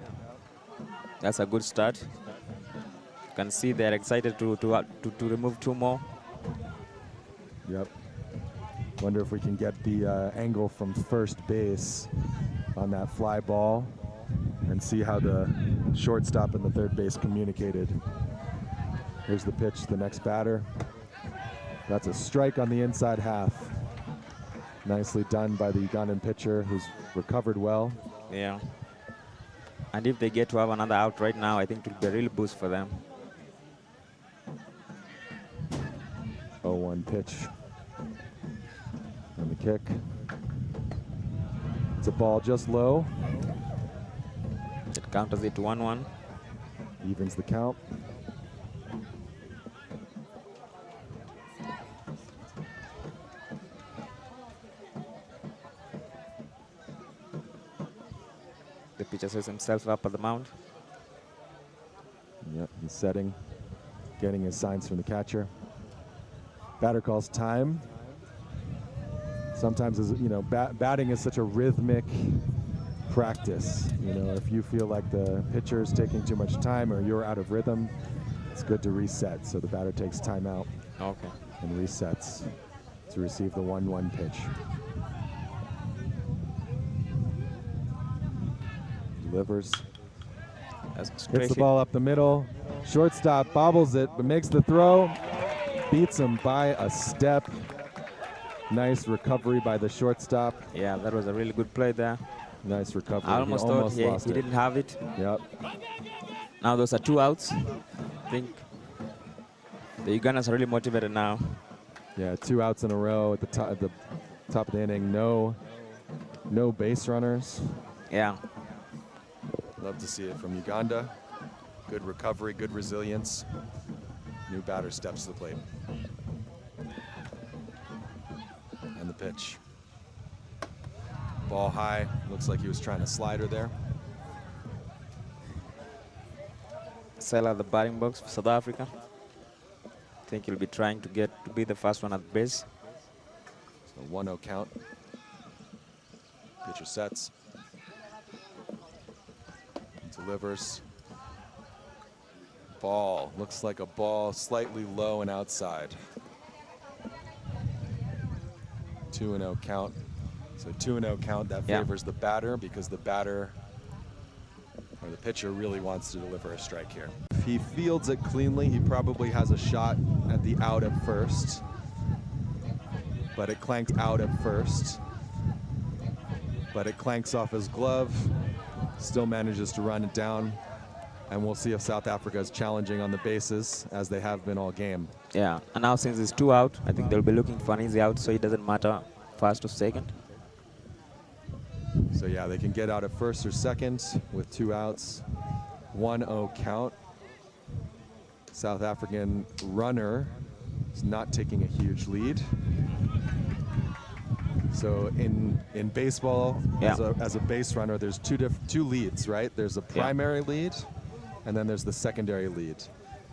That's a good start. You can see they're excited to remove 2 more. Yep. Wonder if we can get the angle from first base on that fly ball and see how the shortstop and the third base communicated. Here's the pitch to the next batter. That's a strike on the inside half. Nicely done by the Ugandan pitcher, who's recovered well. Yeah. And if they get to have another out right now, I think it will be a real boost for them. 0-1 pitch. And the kick. It's a ball just low. It counters it 1-1. Evens the count. The pitcher sets himself up at the mound. Yep, he's setting. getting his signs from the catcher. Batter calls time. Sometimes, batting is such a rhythmic practice. If you feel like the pitcher is taking too much time or you're out of rhythm, it's good to reset. So the batter takes time out and resets to receive the 1-1 pitch. Delivers. Hits the ball up the middle. Shortstop bobbles it, but makes the throw. Beats him by a step. Nice recovery by the shortstop. Yeah, that was a really good play there. Nice recovery. I almost thought he didn't have it. Yep. Now those are 2 outs. I think the Ugandans are really motivated now. Yeah, 2 outs in a row at the top of the inning. No base runners. Yeah. Love to see it from Uganda. Good recovery, good resilience. New batter steps to the plate. And the pitch. Ball high. Looks like he was trying to slider there. Sela the batting box for South Africa. I think he'll be trying to be the first one at base. So 1-0 count. Pitcher sets. Delivers. Ball. Looks like a ball slightly low and outside. 2-0 count. So 2-0 count, that favors the batter because the batter or the pitcher really wants to deliver a strike here. If he fields it cleanly, he probably has a shot at the out at first. But it clanked out at first. But it clanks off his glove. Still manages to run it down. And we'll see if South Africa is challenging on the bases as they have been all game. Yeah, and now since it's 2 out, I think they'll be looking for an easy out, so it doesn't matter first or second. So yeah, they can get out at first or second with 2 outs. 1-0 count. South African runner is not taking a huge lead. So in baseball, as a base runner, there's two leads, right? There's a primary lead, and then there's the secondary lead.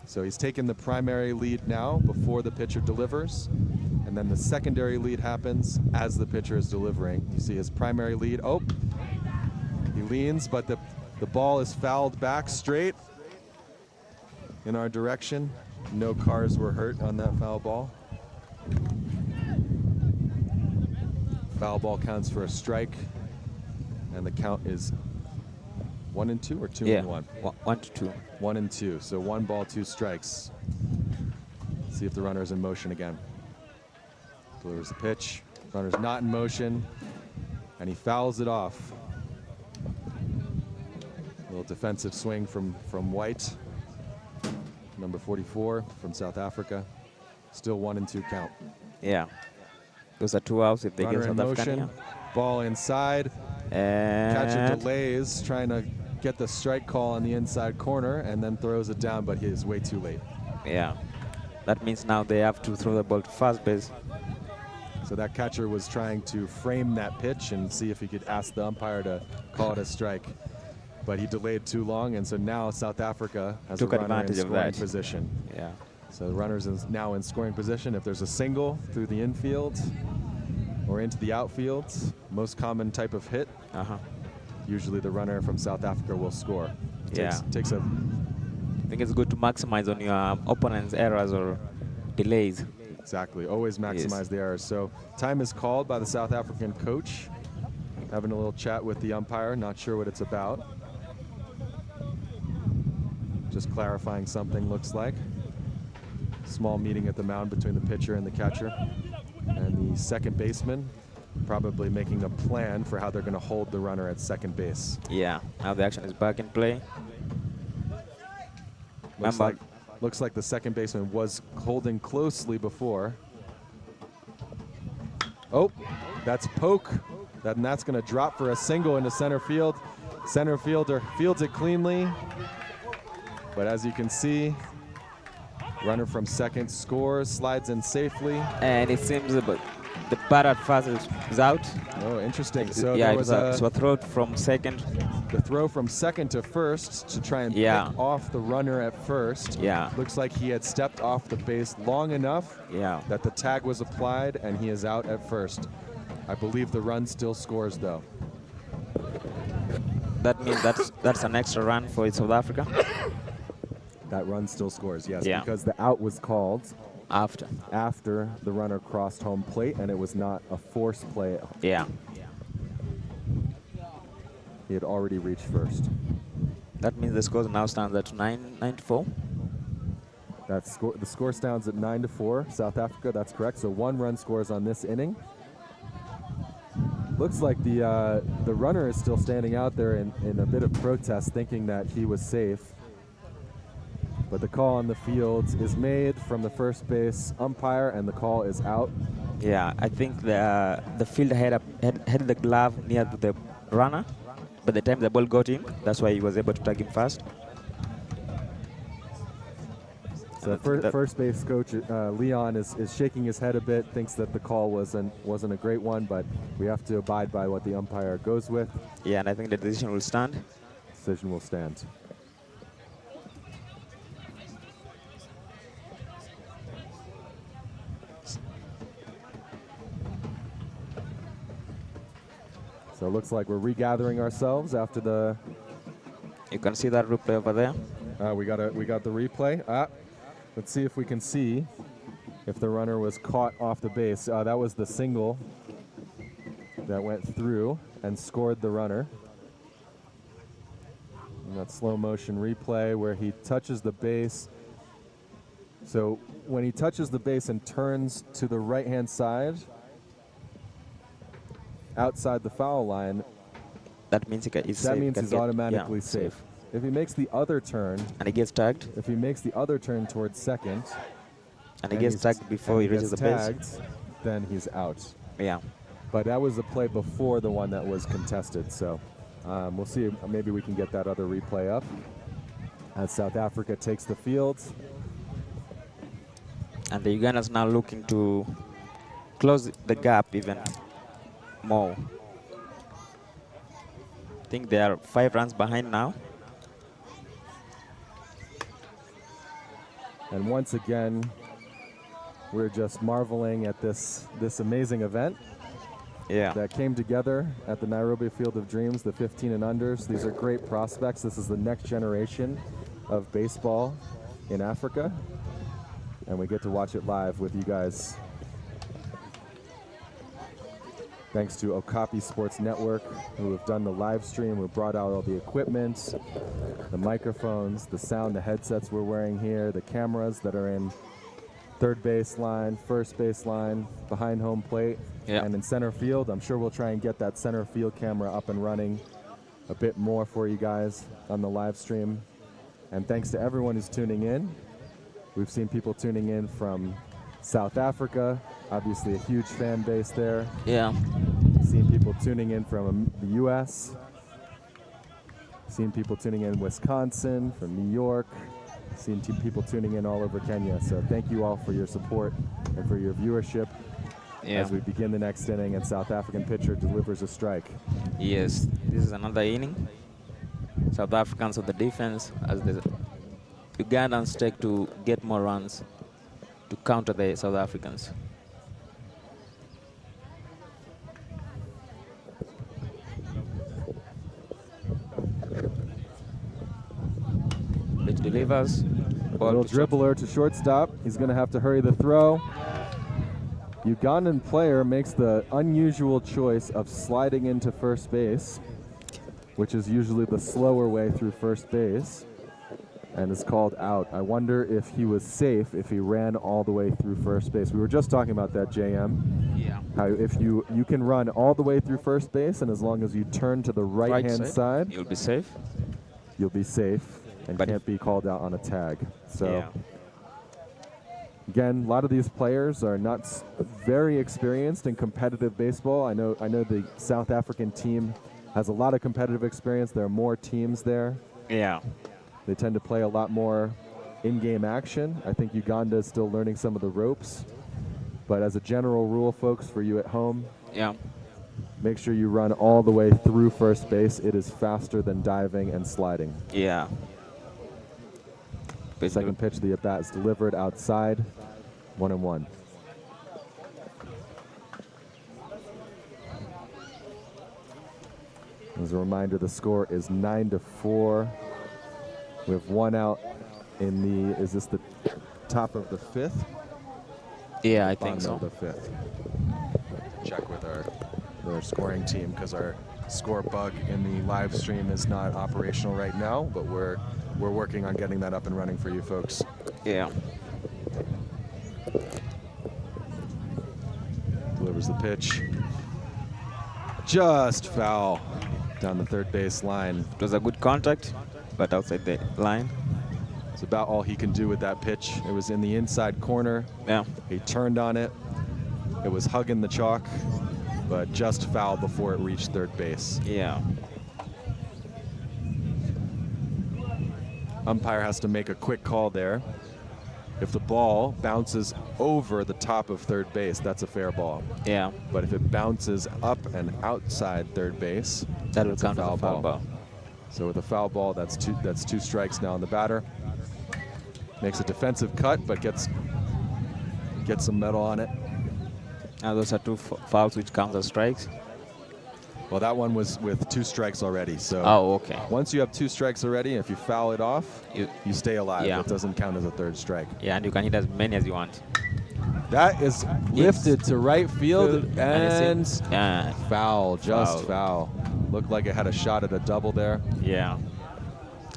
So he's taken the primary lead now before the pitcher delivers, and then the secondary lead happens as the pitcher is delivering. You see his primary lead. Oh, he leans, but the ball is fouled back straight in our direction. No cars were hurt on that foul ball. Foul ball counts for a strike, and the count is 1-2 or 2-1? 1-2. 1-2. So 1 ball, 2 strikes. See if the runner is in motion again. Delivers the pitch. Runner's not in motion, and he fouls it off. A little defensive swing from White, number 44 from South Africa. Still 1-2 count. Yeah. Those are 2 outs if they Runner get South African. Ball inside. And Catcher delays, trying to get the strike call on the inside corner, and then throws it down, but he is way too late. Yeah. That means now they have to throw the ball to first base. So that catcher was trying to frame that pitch and see if he could ask the umpire to call it a strike. But he delayed too long, and so now South Africa has took a runner in advantage of scoring that position. Yeah. So the runner's now in scoring position. If there's a single through the infield or into the outfield, most common type of hit, usually the runner from South Africa will score. I think it's good to maximize on your opponent's errors or delays. Exactly. Always maximize the errors. So time is called by the South African coach. Having a little chat with the umpire. Not sure what it's about. Just clarifying something, looks like. Small meeting at the mound between the pitcher and the catcher. And the second baseman probably making a plan for how they're going to hold the runner at second base. Yeah, now the action is back in play. Looks like the second baseman was holding closely before. Oh, that's poke. And that's going to drop for a single into center field. Center fielder fields it cleanly. But as you can see, runner from second scores, slides in safely. And it seems the batter at first is out. Oh, interesting. So Yeah, there it was was a throw from second. the throw from second to first to try and Yeah. pick off the runner at first. Yeah. Looks like he had stepped off the base long enough Yeah. that the tag was applied and he is out at first. I believe the run still scores though. That means that's an extra run for South Africa. That run still scores, yes, Yeah. because the out was called After. the runner crossed home plate and it was not a force play. Yeah. He had already reached first. That means the score now stands at 9-4. The score stands at 9-4, South Africa, that's correct. So 1 run scores on this inning. Looks like the runner is still standing out there in a bit of protest, thinking that he was safe. But the call on the field is made from the first base umpire, and the call is out. Yeah, I think the fielder had the glove near to the runner. By the time the ball got in, that's why he was able to tag him fast. So first base coach Leon is shaking his head a bit, thinks that the call wasn't a great one, but we have to abide by what the umpire goes with. Yeah, and I think the decision will stand. Decision will stand. So it looks like we're regathering ourselves after the. You can see that replay over there. We got the replay. Let's see if we can see if the runner was caught off the base. That was the single that went through and scored the runner. And that slow motion replay where he touches the base. So when he touches the base and turns to the right-hand side, outside the foul line, that means he's automatically safe. If he makes the other turn, and he gets tagged, if he makes the other turn towards second, and he gets tagged before he reaches the base, then he's out. Yeah. But that was a play before the one that was contested, so we'll see. Maybe we can get that other replay up as South Africa takes the field. And the Ugandans now looking to close the gap even more. I think they are 5 runs behind now. And once again, we're just marveling at this amazing event that came together at the Nairobi Field of Dreams, the 15 and unders. These are great prospects. This is the next generation of baseball in Africa. And we get to watch it live with you guys. Thanks to Okapi Sports Network, who have done the live stream, who brought out all the equipment, the microphones, the sound, the headsets we're wearing here, the cameras that are in third base line, first base line, behind home plate, and in center field. I'm sure we'll try and get that center field camera up and running a bit more for you guys on the live stream. And thanks to everyone who's tuning in. We've seen people tuning in from South Africa, obviously a huge fan base there. Yeah. Seen people tuning in from the U.S. Seen people tuning in Wisconsin, from New York. Seen people tuning in all over Kenya. So thank you all for your support and for your viewership as we begin the next inning and South African pitcher delivers a strike. Yes, this is another inning. South Africans on the defense as the Ugandans take to get more runs to counter the South Africans. Which delivers. Little dribbler to shortstop. He's going to have to hurry the throw. Ugandan player makes the unusual choice of sliding into first base, which is usually the slower way through first base, and is called out. I wonder if he was safe if he ran all the way through first base. We were just talking about that, JM. Yeah. How if you can run all the way through first base, and as long as you turn to the right-hand side, you'll be safe. You'll be safe and can't be called out on a tag. So again, a lot of these players are not very experienced in competitive baseball. I know the South African team has a lot of competitive experience. There are more teams there. Yeah. They tend to play a lot more in-game action. I think Uganda is still learning some of the ropes But as a general rule, folks, for you at home, Yeah. make sure you run all the way through first base. It is faster than diving and sliding. Yeah. Second pitch, the at-bat is delivered outside, 1-1. As a reminder, the score is 9-4. We have one out in the, is this the top of the fifth? Yeah, I think so. Bottom of the fifth. Check with our scoring team because our score bug in the live stream is not operational right now, but we're working on getting that up and running for you folks. Yeah. Delivers the pitch. Just foul down the third base line. It was a good contact, but outside the line. It's about all he can do with that pitch. It was in the inside corner. Yeah. He turned on it. It was hugging the chalk, but just foul before it reached third base. Yeah. Umpire has to make a quick call there. If the ball bounces over the top of third base, that's a fair ball. Yeah. But if it bounces up and outside third base, That will that's a count as a foul ball. So with a foul ball, that's two strikes now on the batter. Makes a defensive cut, but gets some metal on it. Now those are two fouls which count as strikes. Well, that one was with 2 strikes already. So Oh, okay. once you have 2 strikes already, if you foul it off, you stay alive. Yeah. It doesn't count as a third strike. Yeah, and you can hit as many as you want. That is lifted to right field and Yeah. foul, just foul. Looked like it had a shot at a double there. Yeah.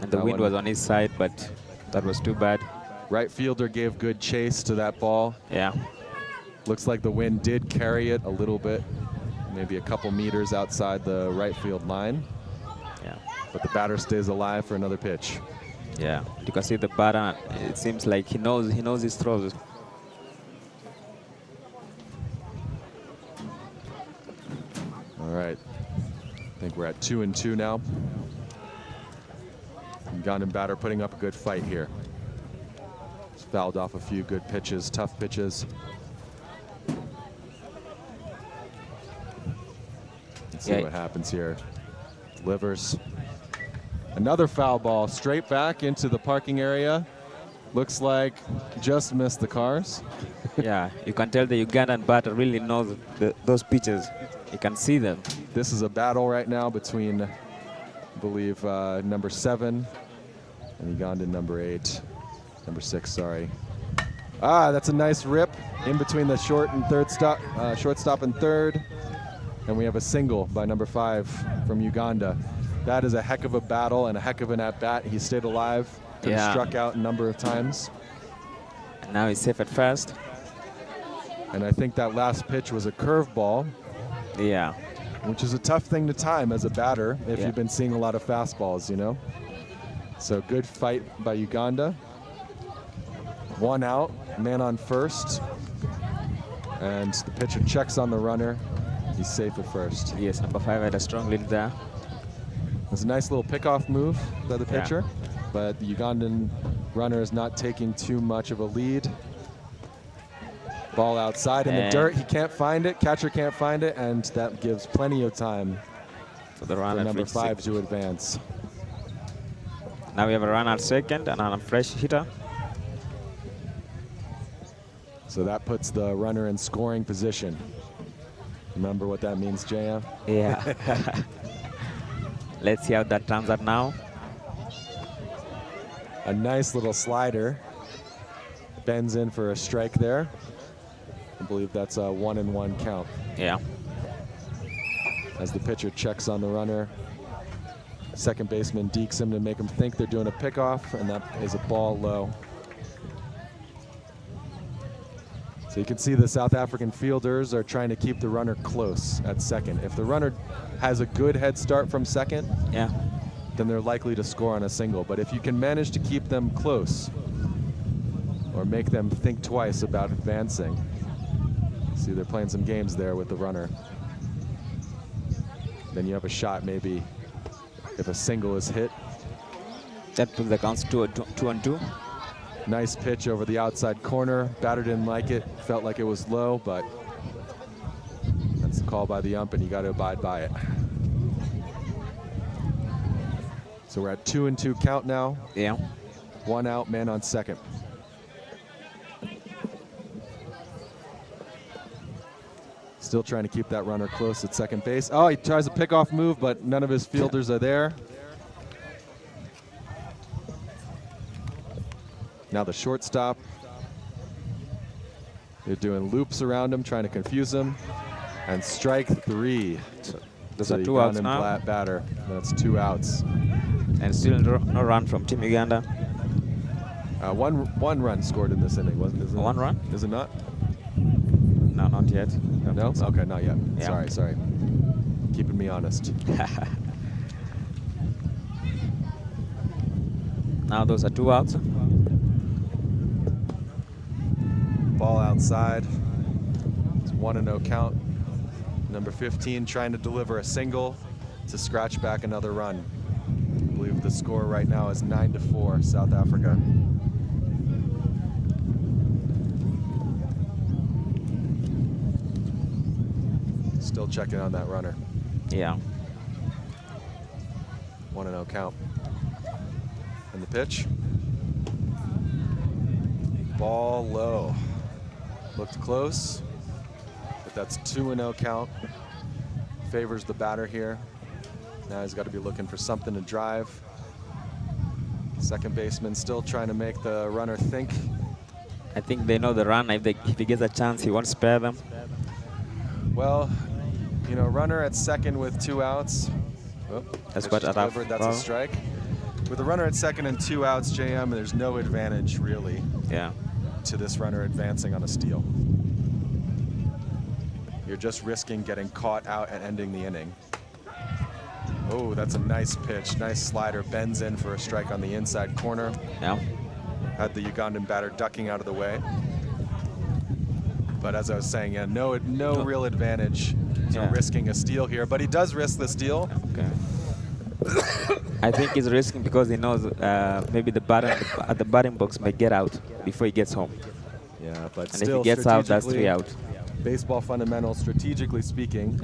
And the That wind one- was on his side, but that was too bad. Right fielder gave good chase to that ball. Yeah. Looks like the wind did carry it a little bit, maybe a couple meters outside the right field line. Yeah. But the batter stays alive for another pitch. Yeah. You can see the batter. It seems like he knows his throws. All right. I think we're at 2-2 now. Ugandan batter putting up a good fight here. He's fouled off a few good pitches, tough pitches. Let's see what happens here. Delivers. Another foul ball straight back into the parking area. Looks like just missed the cars. Yeah, you can tell the Ugandan batter really knows those pitches. You can see them. This is a battle right now between, I believe, number 7 and Ugandan number 8. Number 6, sorry. Ah, that's a nice rip in between the shortstop and third. And we have a single by number 5 from Uganda. That is a heck of a battle and a heck of an at-bat. He stayed alive. Could have struck out a number of times. And now he's safe at first. And I think that last pitch was a curveball. Yeah. Which is a tough thing to time as a batter if you've been seeing a lot of fastballs, you know? So good fight by Uganda. 1 out, man on first. And the pitcher checks on the runner. He's safe at first. Yes, number 5 had a strong lead there. It was a nice little pickoff move by the pitcher, but the Ugandan runner is not taking too much of a lead. Ball outside in the dirt. He can't find it. Catcher can't find it, and that gives plenty of time for the runner number 5 to advance. Now we have a runner at second and a fresh hitter. So that puts the runner in scoring position. Remember what that means, JM? Yeah. Let's see how that turns out now. A nice little slider. Bends in for a strike there. I believe that's a 1-1 count. Yeah. As the pitcher checks on the runner. Second baseman dekes him to make him think they're doing a pickoff, and that is a ball low. So you can see the South African fielders are trying to keep the runner close at second. If the runner has a good head start from second, then they're likely to score on a single. But if you can manage to keep them close or make them think twice about advancing, see they're playing some games there with the runner, then you have a shot maybe if a single is hit. That puts the counts 2-2. Nice pitch over the outside corner. Batter didn't like it. Felt like it was low, but that's the call by the ump, and you got to abide by it. So we're at 2-2 count now. Yeah. 1 out, man on second. Still trying to keep that runner close at second base. Oh, he tries a pickoff move, but none of his fielders are there. Now the shortstop. They're doing loops around him, trying to confuse him. And strike 3. Those are 2 outs now. Batter. That's 2 outs. And still no run from Team Uganda. One run scored in this inning, wasn't it? 1 run? Is it not? No, not yet. No? So. Okay, not yet. Yeah. Sorry. Keeping me honest. Now those are 2 outs. Ball outside. It's 1-0 count. Number 15 trying to deliver a single to scratch back another run. I believe the score right now is 9-4, South Africa. Still checking on that runner. Yeah. 1-0 count. And the pitch. Ball low. Looked close, but that's 2-0 count. Favors the batter here. Now he's got to be looking for something to drive. Second baseman still trying to make the runner think. I think they know the run. If he gets a chance, he won't spare them. Well, you know, runner at second with 2 outs. Oh, that's quite a tough. That's a strike. With a runner at second and 2 outs, JM, there's no advantage really. Yeah. To this runner advancing on a steal. You're just risking getting caught out and ending the inning. Oh, that's a nice pitch. Nice slider. Bends in for a strike on the inside corner. Yeah. Had the Ugandan batter ducking out of the way. But as I was saying, yeah, no real advantage to risking a steal here. But he does risk the steal. Okay. I think he's risking because he knows maybe the batting box may get out before he gets home. Yeah, but and still, if he gets out, that's 3 out. Baseball fundamentals, strategically speaking,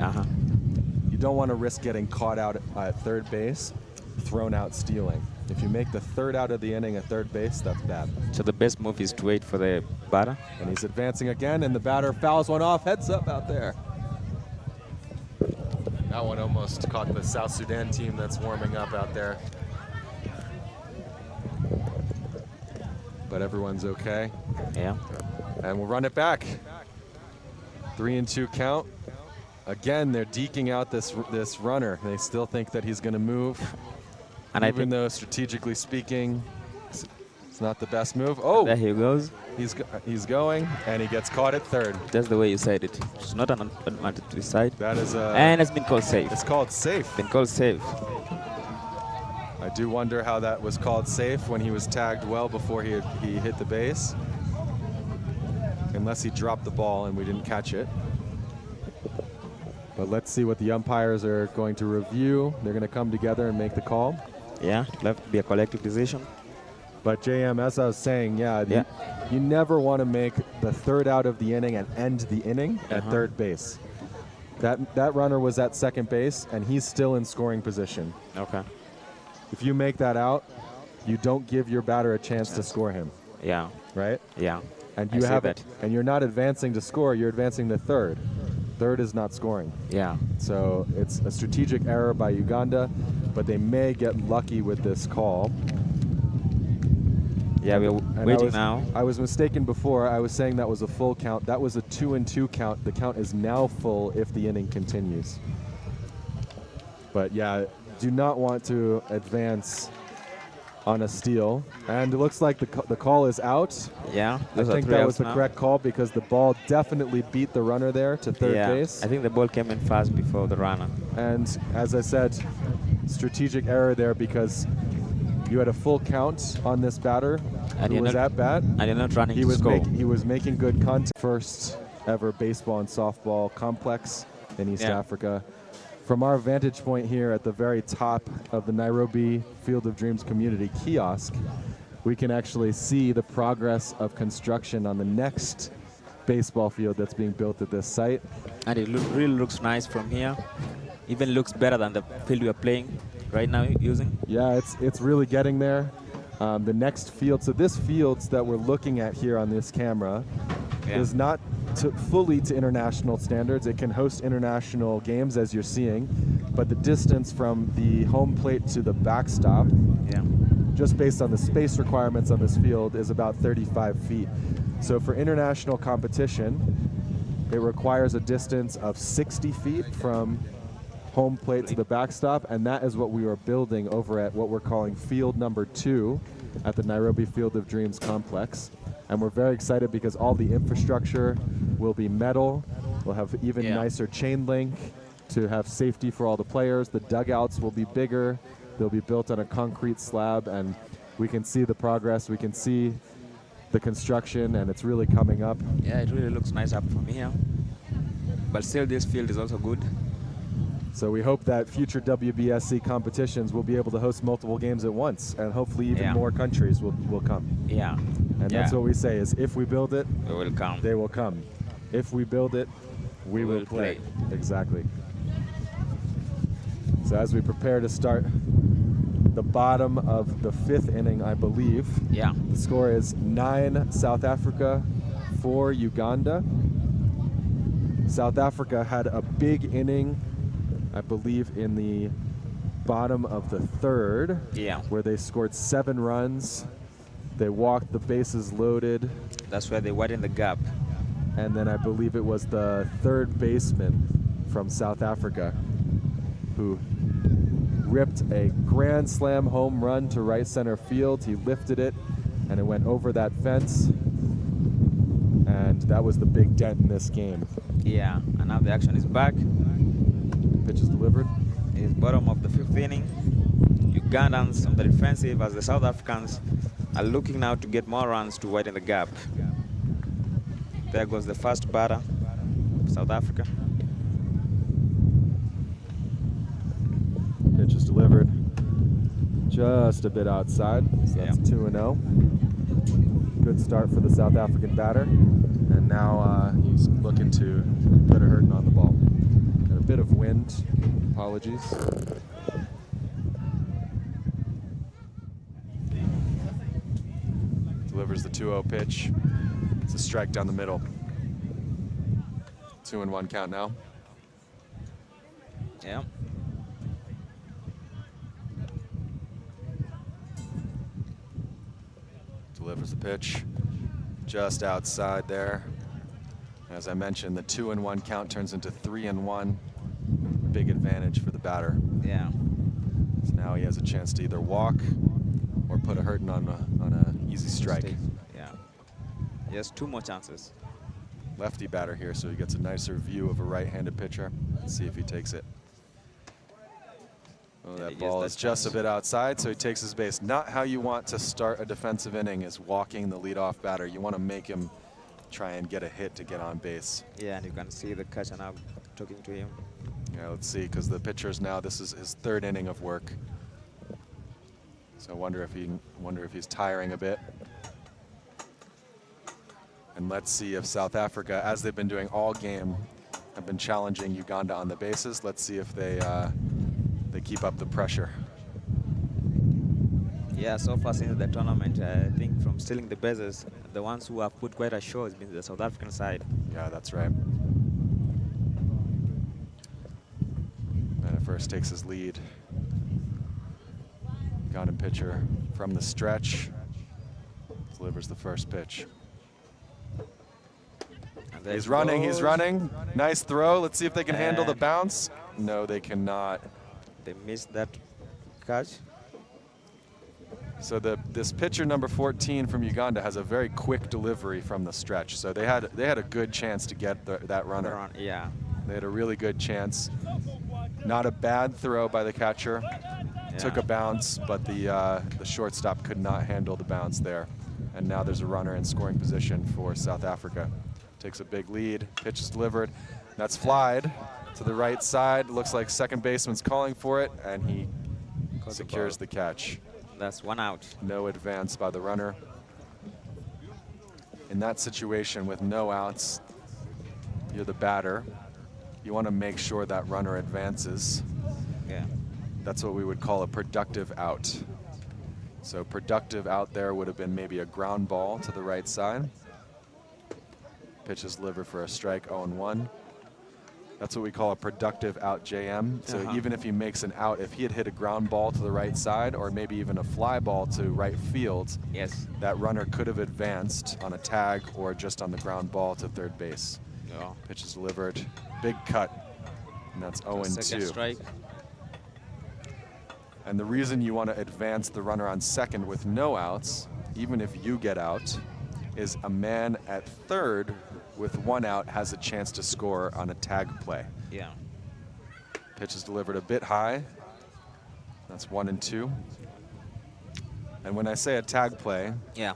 you don't want to risk getting caught out at third base, thrown out stealing. If you make the 3rd out of the inning at third base, that's bad. So the best move is to wait for the batter. And he's advancing again, and the batter fouls one off. Heads up out there. That one almost caught the South Sudan team that's warming up out there. But everyone's okay. Yeah. And we'll run it back. 3-2 count. Again, they're deking out this runner. They still think that he's going to move. And even though strategically speaking, it's not the best move. Oh, there he goes. He's going, and he gets caught at third. That's the way you said it. It's not an advantage to his side. That is a... And it's been called safe. It's called safe. Been called safe. I do wonder how that was called safe when he was tagged well before he hit the base. Unless he dropped the ball and we didn't catch it. But let's see what the umpires are going to review. They're going to come together and make the call. Yeah, it'll have to be a collective decision. But JM, as I was saying, you never want to make the 3rd out of the inning and end the inning at third base. That runner was at second base, and he's still in scoring position. Okay. If you make that out, you don't give your batter a chance to score him. Yeah. Right? Yeah. And you have it. And you're not advancing to score, you're advancing to third. Third is not scoring. Yeah. So it's a strategic error by Uganda, but they may get lucky with this call. Yeah, we're waiting now. I was mistaken before. I was saying that was a full count. That was a 2-2 count. The count is now full if the inning continues. But yeah, do not want to advance on a steal. And it looks like the call is out. Yeah, I think that was the correct call because the ball definitely beat the runner there to third base. I think the ball came in fast before the runner. And as I said, strategic error there because you had a full count on this batter who was at bat. And you're not running to score. He was making good contact. First ever baseball and softball complex in East Africa. From our vantage point here at the very top of the Nairobi Field of Dreams community kiosk, we can actually see the progress of construction on the next baseball field that's being built at this site. And it really looks nice from here. Even looks better than the field we are playing right now using. Yeah, it's really getting there. The next field, so this field that we're looking at here on this camera is not fully to international standards. It can host international games, as you're seeing, but the distance from the home plate to the backstop, just based on the space requirements on this field, is about 35 feet. So for international competition, it requires a distance of 60 feet from home plate to the backstop, and that is what we are building over at what we're calling field number 2 at the Nairobi Field of Dreams complex. And we're very excited because all the infrastructure will be metal. We'll have even nicer chain link to have safety for all the players. The dugouts will be bigger. They'll be built on a concrete slab, and we can see the progress. We can see the construction, and it's really coming up. Yeah, it really looks nice up from here. But still, this field is also good. So we hope that future WBSC competitions will be able to host multiple games at once, and hopefully even more countries will come. Yeah. And that's what we say is, if we build it, they will come. They will come. If we build it, we will play. Exactly. So as we prepare to start the bottom of the 5th inning, I believe. Yeah. The score is 9 South Africa, 4 Uganda. South Africa had a big inning, I believe, in the bottom of the 3rd, where they scored 7 runs. They walked the bases loaded. That's where they widened the gap. And then I believe it was the 3rd baseman from South Africa who ripped a grand slam home run to right center field. He lifted it, and it went over that fence. And that was the big dent in this game. Yeah, and now the action is back. Pitch is delivered. It's bottom of the 5th inning. Ugandans on the defensive as the South Africans are looking now to get more runs to widen the gap. There goes the first batter, South Africa. Pitch is delivered just a bit outside, so that's 2-0. Good start for the South African batter. And now he's looking to put a hurting on the ball. Got a bit of wind, apologies. Delivers the 2-0 pitch. It's a strike down the middle. 2-1 count now. Yeah. Delivers the pitch just outside there. As I mentioned, the 2-1 count turns into 3-1. Big advantage for the batter. Yeah. So now he has a chance to either walk or put a hurting on a easy strike. Yeah. He has 2 more chances. Lefty batter here, so he gets a nicer view of a right-handed pitcher. Let's see if he takes it. Oh, that ball is just a bit outside, so he takes his base. Not how you want to start a defensive inning, is walking the leadoff batter. You want to make him try and get a hit to get on base. Yeah, and you can see the catcher now talking to him. Yeah, let's see, because the pitcher's now, this is his 3rd inning of work. So I wonder if he's tiring a bit. And let's see if South Africa, as they've been doing all game, have been challenging Uganda on the bases. Let's see if they keep up the pressure. Yeah, so far since the tournament, I think from stealing the bases, the ones who have put quite a show has been the South African side. Yeah, that's right. And at first takes his lead. Ugandan pitcher from the stretch delivers the first pitch. He's running, he's running. Nice throw. Let's see if they can handle the bounce. No, they cannot. They missed that catch. So this pitcher number 14 from Uganda has a very quick delivery from the stretch. So they had a good chance to get that runner. Yeah. They had a really good chance. Not a bad throw by the catcher. Took a bounce, but the shortstop could not handle the bounce there. And now there's a runner in scoring position for South Africa. Takes a big lead. Pitch is delivered. That's flied to the right side. Looks like second baseman's calling for it, and he secures the catch. That's 1 out. No advance by the runner. In that situation with no outs, you're the batter. You want to make sure that runner advances. Yeah. That's what we would call a productive out. So productive out there would have been maybe a ground ball to the right side. Pitch is delivered for a strike, 0-1. That's what we call a productive out, JM. So even if he makes an out, if he had hit a ground ball to the right side or maybe even a fly ball to right field, yes, that runner could have advanced on a tag or just on the ground ball to third base. Yeah. Pitch is delivered, big cut, and that's 0-2. Second strike. And the reason you want to advance the runner on second with no outs, even if you get out, is a man at third with 1 out has a chance to score on a tag play. Yeah. Pitch is delivered a bit high. That's 1-2. And when I say a tag play, Yeah.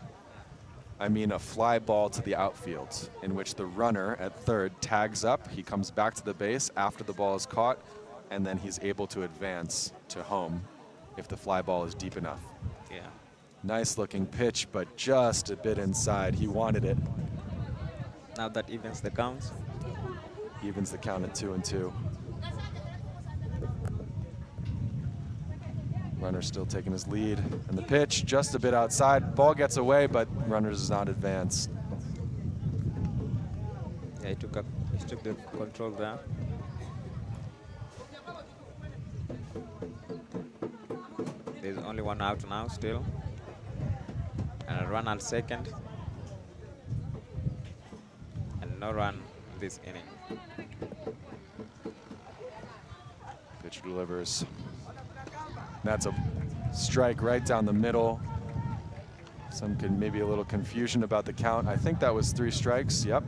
I mean a fly ball to the outfield in which the runner at third tags up, he comes back to the base after the ball is caught, and then he's able to advance to home if the fly ball is deep enough. Yeah. Nice looking pitch, but just a bit inside. He wanted it. Now that evens the count. Evens the count at 2-2. Runner still taking his lead. And the pitch just a bit outside. Ball gets away, but runner does not advance. Yeah, he took the control there. There's only 1 out now still. And a run at second. And no run this inning. Pitcher delivers. That's a strike right down the middle. Some maybe a little confusion about the count. I think that was 3 strikes. Yep.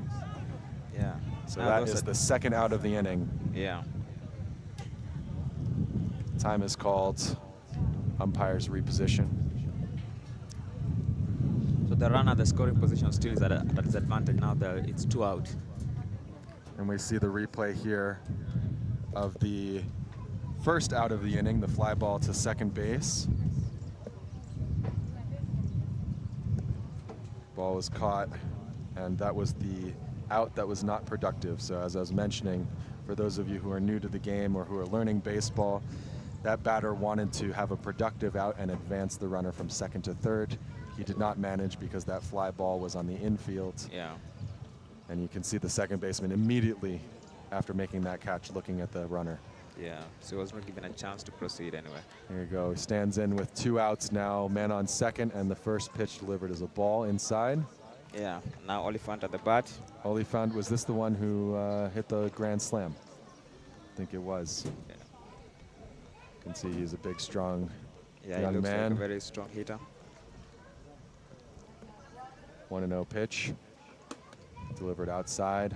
Yeah. So Now that those is are- the second out of the inning. Yeah. Time is called. Umpires reposition. So the runner, the scoring position still is at a disadvantage now that it's 2 out. And we see the replay here of the first out of the inning, the fly ball to second base. Ball was caught, and that was the out that was not productive. So as I was mentioning, for those of you who are new to the game or who are learning baseball, that batter wanted to have a productive out and advance the runner from second to third. He did not manage because that fly ball was on the infield. Yeah. And you can see the second baseman immediately after making that catch looking at the runner. Yeah. So he was not given a chance to proceed anyway. There you go. He stands in with 2 outs now, man on second, and the first pitch delivered is a ball inside. Yeah. Now Oliphant at the bat. Oliphant, was this the one who hit the grand slam? I think it was. Yeah. You can see he's a big, strong Yeah, young he looks man. like a very strong hitter. 1-0 pitch. Delivered outside.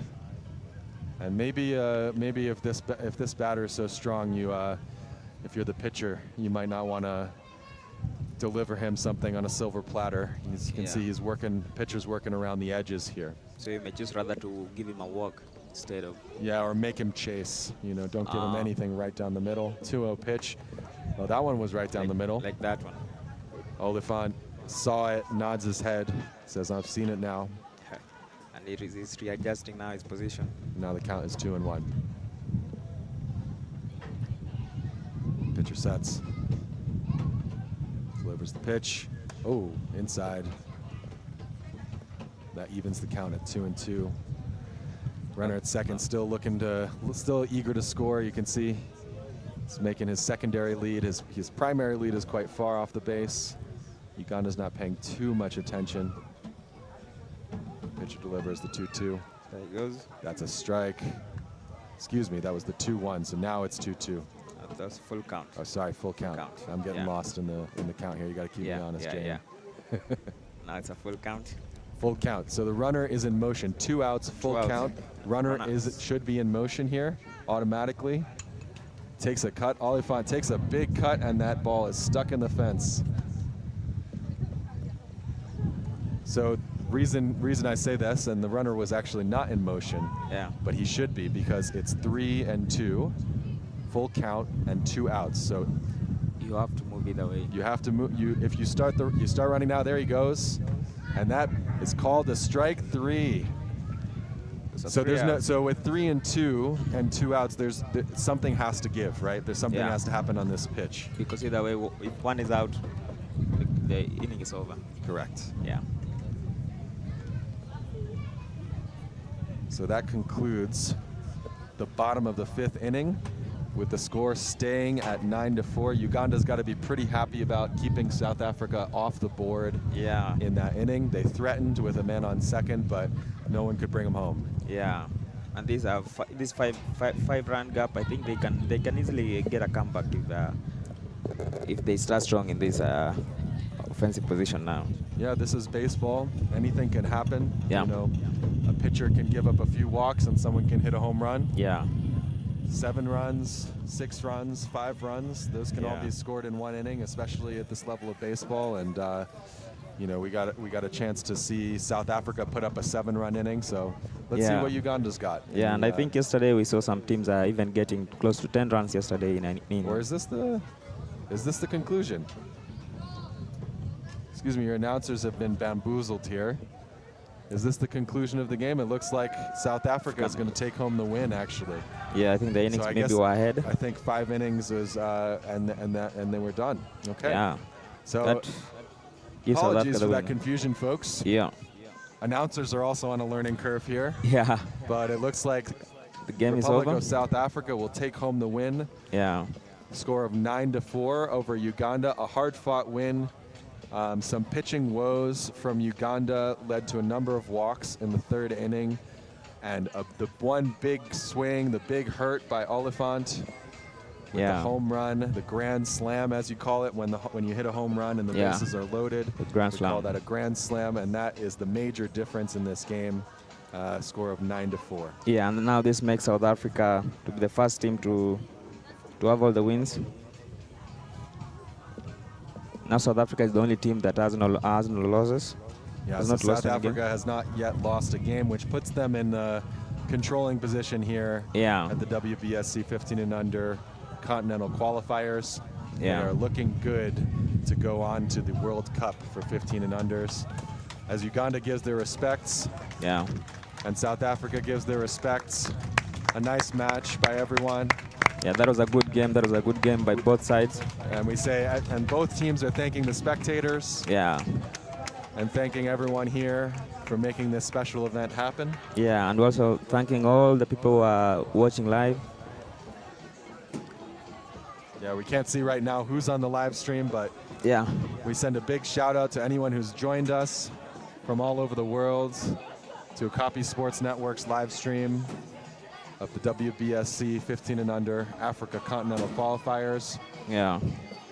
And maybe if this batter is so strong, if you're the pitcher, you might not want to deliver him something on a silver platter. You can see he's working. Pitcher's working around the edges here. So you may just rather to give him a walk instead of. Yeah, or make him chase. Don't give him anything right down the middle. 2-0 pitch. Oh, that one was right down the middle. Like that one. Oliphant saw it, nods his head, says, "I've seen it now." And he's readjusting now his position. Now the count is 2-1. Pitcher sets. Delivers the pitch. Oh, inside. That evens the count at 2-2. Runner at second, still eager to score. You can see he's making his secondary lead. His primary lead is quite far off the base. Uganda's not paying too much attention. Pitcher delivers the 2-2. There he goes. That's a strike. Excuse me, that was the 2-1, so now it's 2-2. That's full count. Oh, sorry, full count. I'm getting lost in the count here. You got to keep me honest, Jane. Yeah. Now it's a full count. Full count. So the runner is in motion. 2 outs, full count. Runner should be in motion here automatically. Takes a cut. Oliphant takes a big cut, and that ball is stuck in the fence. So reason I say this, and the runner was actually not in motion. Yeah. But he should be because it's 3-2, full count, and 2 outs. So You have to move either way. You have to move. If you start running now. There he goes, and that is called a strike 3. So so with 3 and 2 and 2 outs, something has to give, right? There's something has to happen on this pitch. Because either way, if one is out, the inning is over. Correct. Yeah. So that concludes the bottom of the 5th inning, with the score staying at 9-4. Uganda's got to be pretty happy about keeping South Africa off the board. Yeah. In that inning, they threatened with a man on second, but no one could bring them home. Yeah, and these are this five-run gap. I think they can easily get a comeback if they start strong in this offensive position now. Yeah, this is baseball. Anything can happen. Yeah. You know, a pitcher can give up a few walks and someone can hit a home run. Yeah. 7 runs, 6 runs, 5 runs. Those can all be scored in one inning, especially at this level of baseball. And you know, we got a chance to see South Africa put up a 7-run inning. So let's see what Uganda's got. Yeah, and I think yesterday we saw some teams even getting close to 10 runs yesterday in an inning. Or is this the conclusion? Excuse me, your announcers have been bamboozled here. Is this the conclusion of the game? It looks like South Africa is going to take home the win, actually. Yeah, I think the innings maybe were ahead. I think 5 innings was, and then we're done. Okay. Yeah. So apologies for that confusion, folks. Yeah. Announcers are also on a learning curve here. Yeah. But it looks like the game is Republic over. of South Africa will take home the win. Yeah. Score of 9-4 over Uganda. A hard-fought win. Some pitching woes from Uganda led to a number of walks in the 3rd inning. And the one big swing, the big hurt by Oliphant with the home run, the grand slam, as you call it, when you hit a home run and the bases are loaded. The grand slam. We call that a grand slam, and that is the major difference in this game. Score of 9-4. Yeah, and now this makes South Africa to be the first team to have all the wins. Now South Africa is the only team that has no losses. Yeah, so South Africa has not yet lost a game, which puts them in the controlling position here at the WBSC 15 and under Continental Qualifiers. They are looking good to go on to the World Cup for 15 and unders. As Uganda gives their respects, and South Africa gives their respects. A nice match by everyone. Yeah, that was a good game. That was a good game by both sides. And we say, and both teams are thanking the spectators. Yeah. And thanking everyone here for making this special event happen. Yeah, and also thanking all the people who are watching live. Yeah, we can't see right now who's on the live stream, but we send a big shout out to anyone who's joined us from all over the world to Copy Sports Network's live stream of the WBSC 15 and under Africa Continental Qualifiers. Yeah.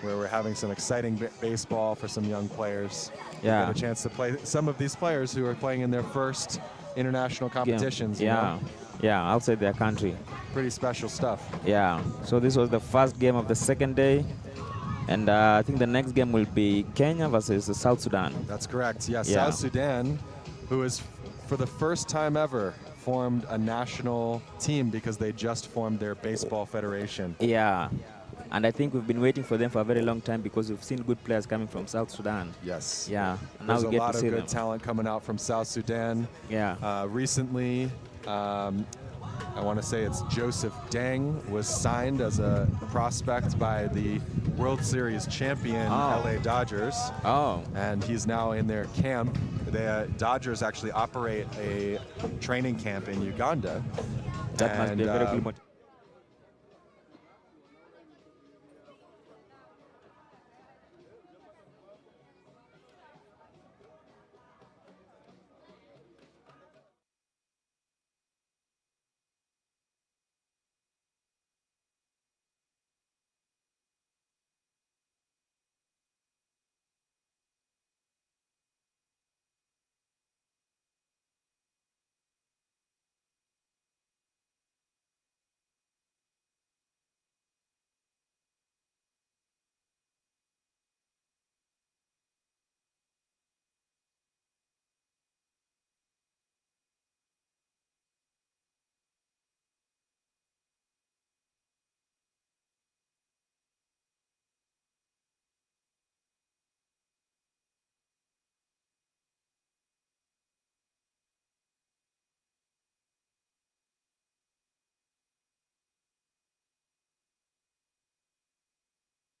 Where we're having some exciting baseball for some young players. Yeah. Get a chance to play some of these players who are playing in their first international competitions. Yeah. Yeah, outside their country. Pretty special stuff. Yeah. So this was the first game of the 2nd day. And I think the next game will be Kenya versus South Sudan. That's correct. Yeah, South Sudan, who is for the first time ever formed a national team because they just formed their baseball federation. Yeah. And I think we've been waiting for them for a very long time because we've seen good players coming from South Sudan. Yes. Yeah. Now we get to see them. There's a lot of good talent coming out from South Sudan. Yeah. Recently, I want to say it's Joseph Deng was signed as a prospect by the World Series champion LA Dodgers. And he's now in their camp. The Dodgers actually operate a training camp in Uganda. That must be a very good motivation.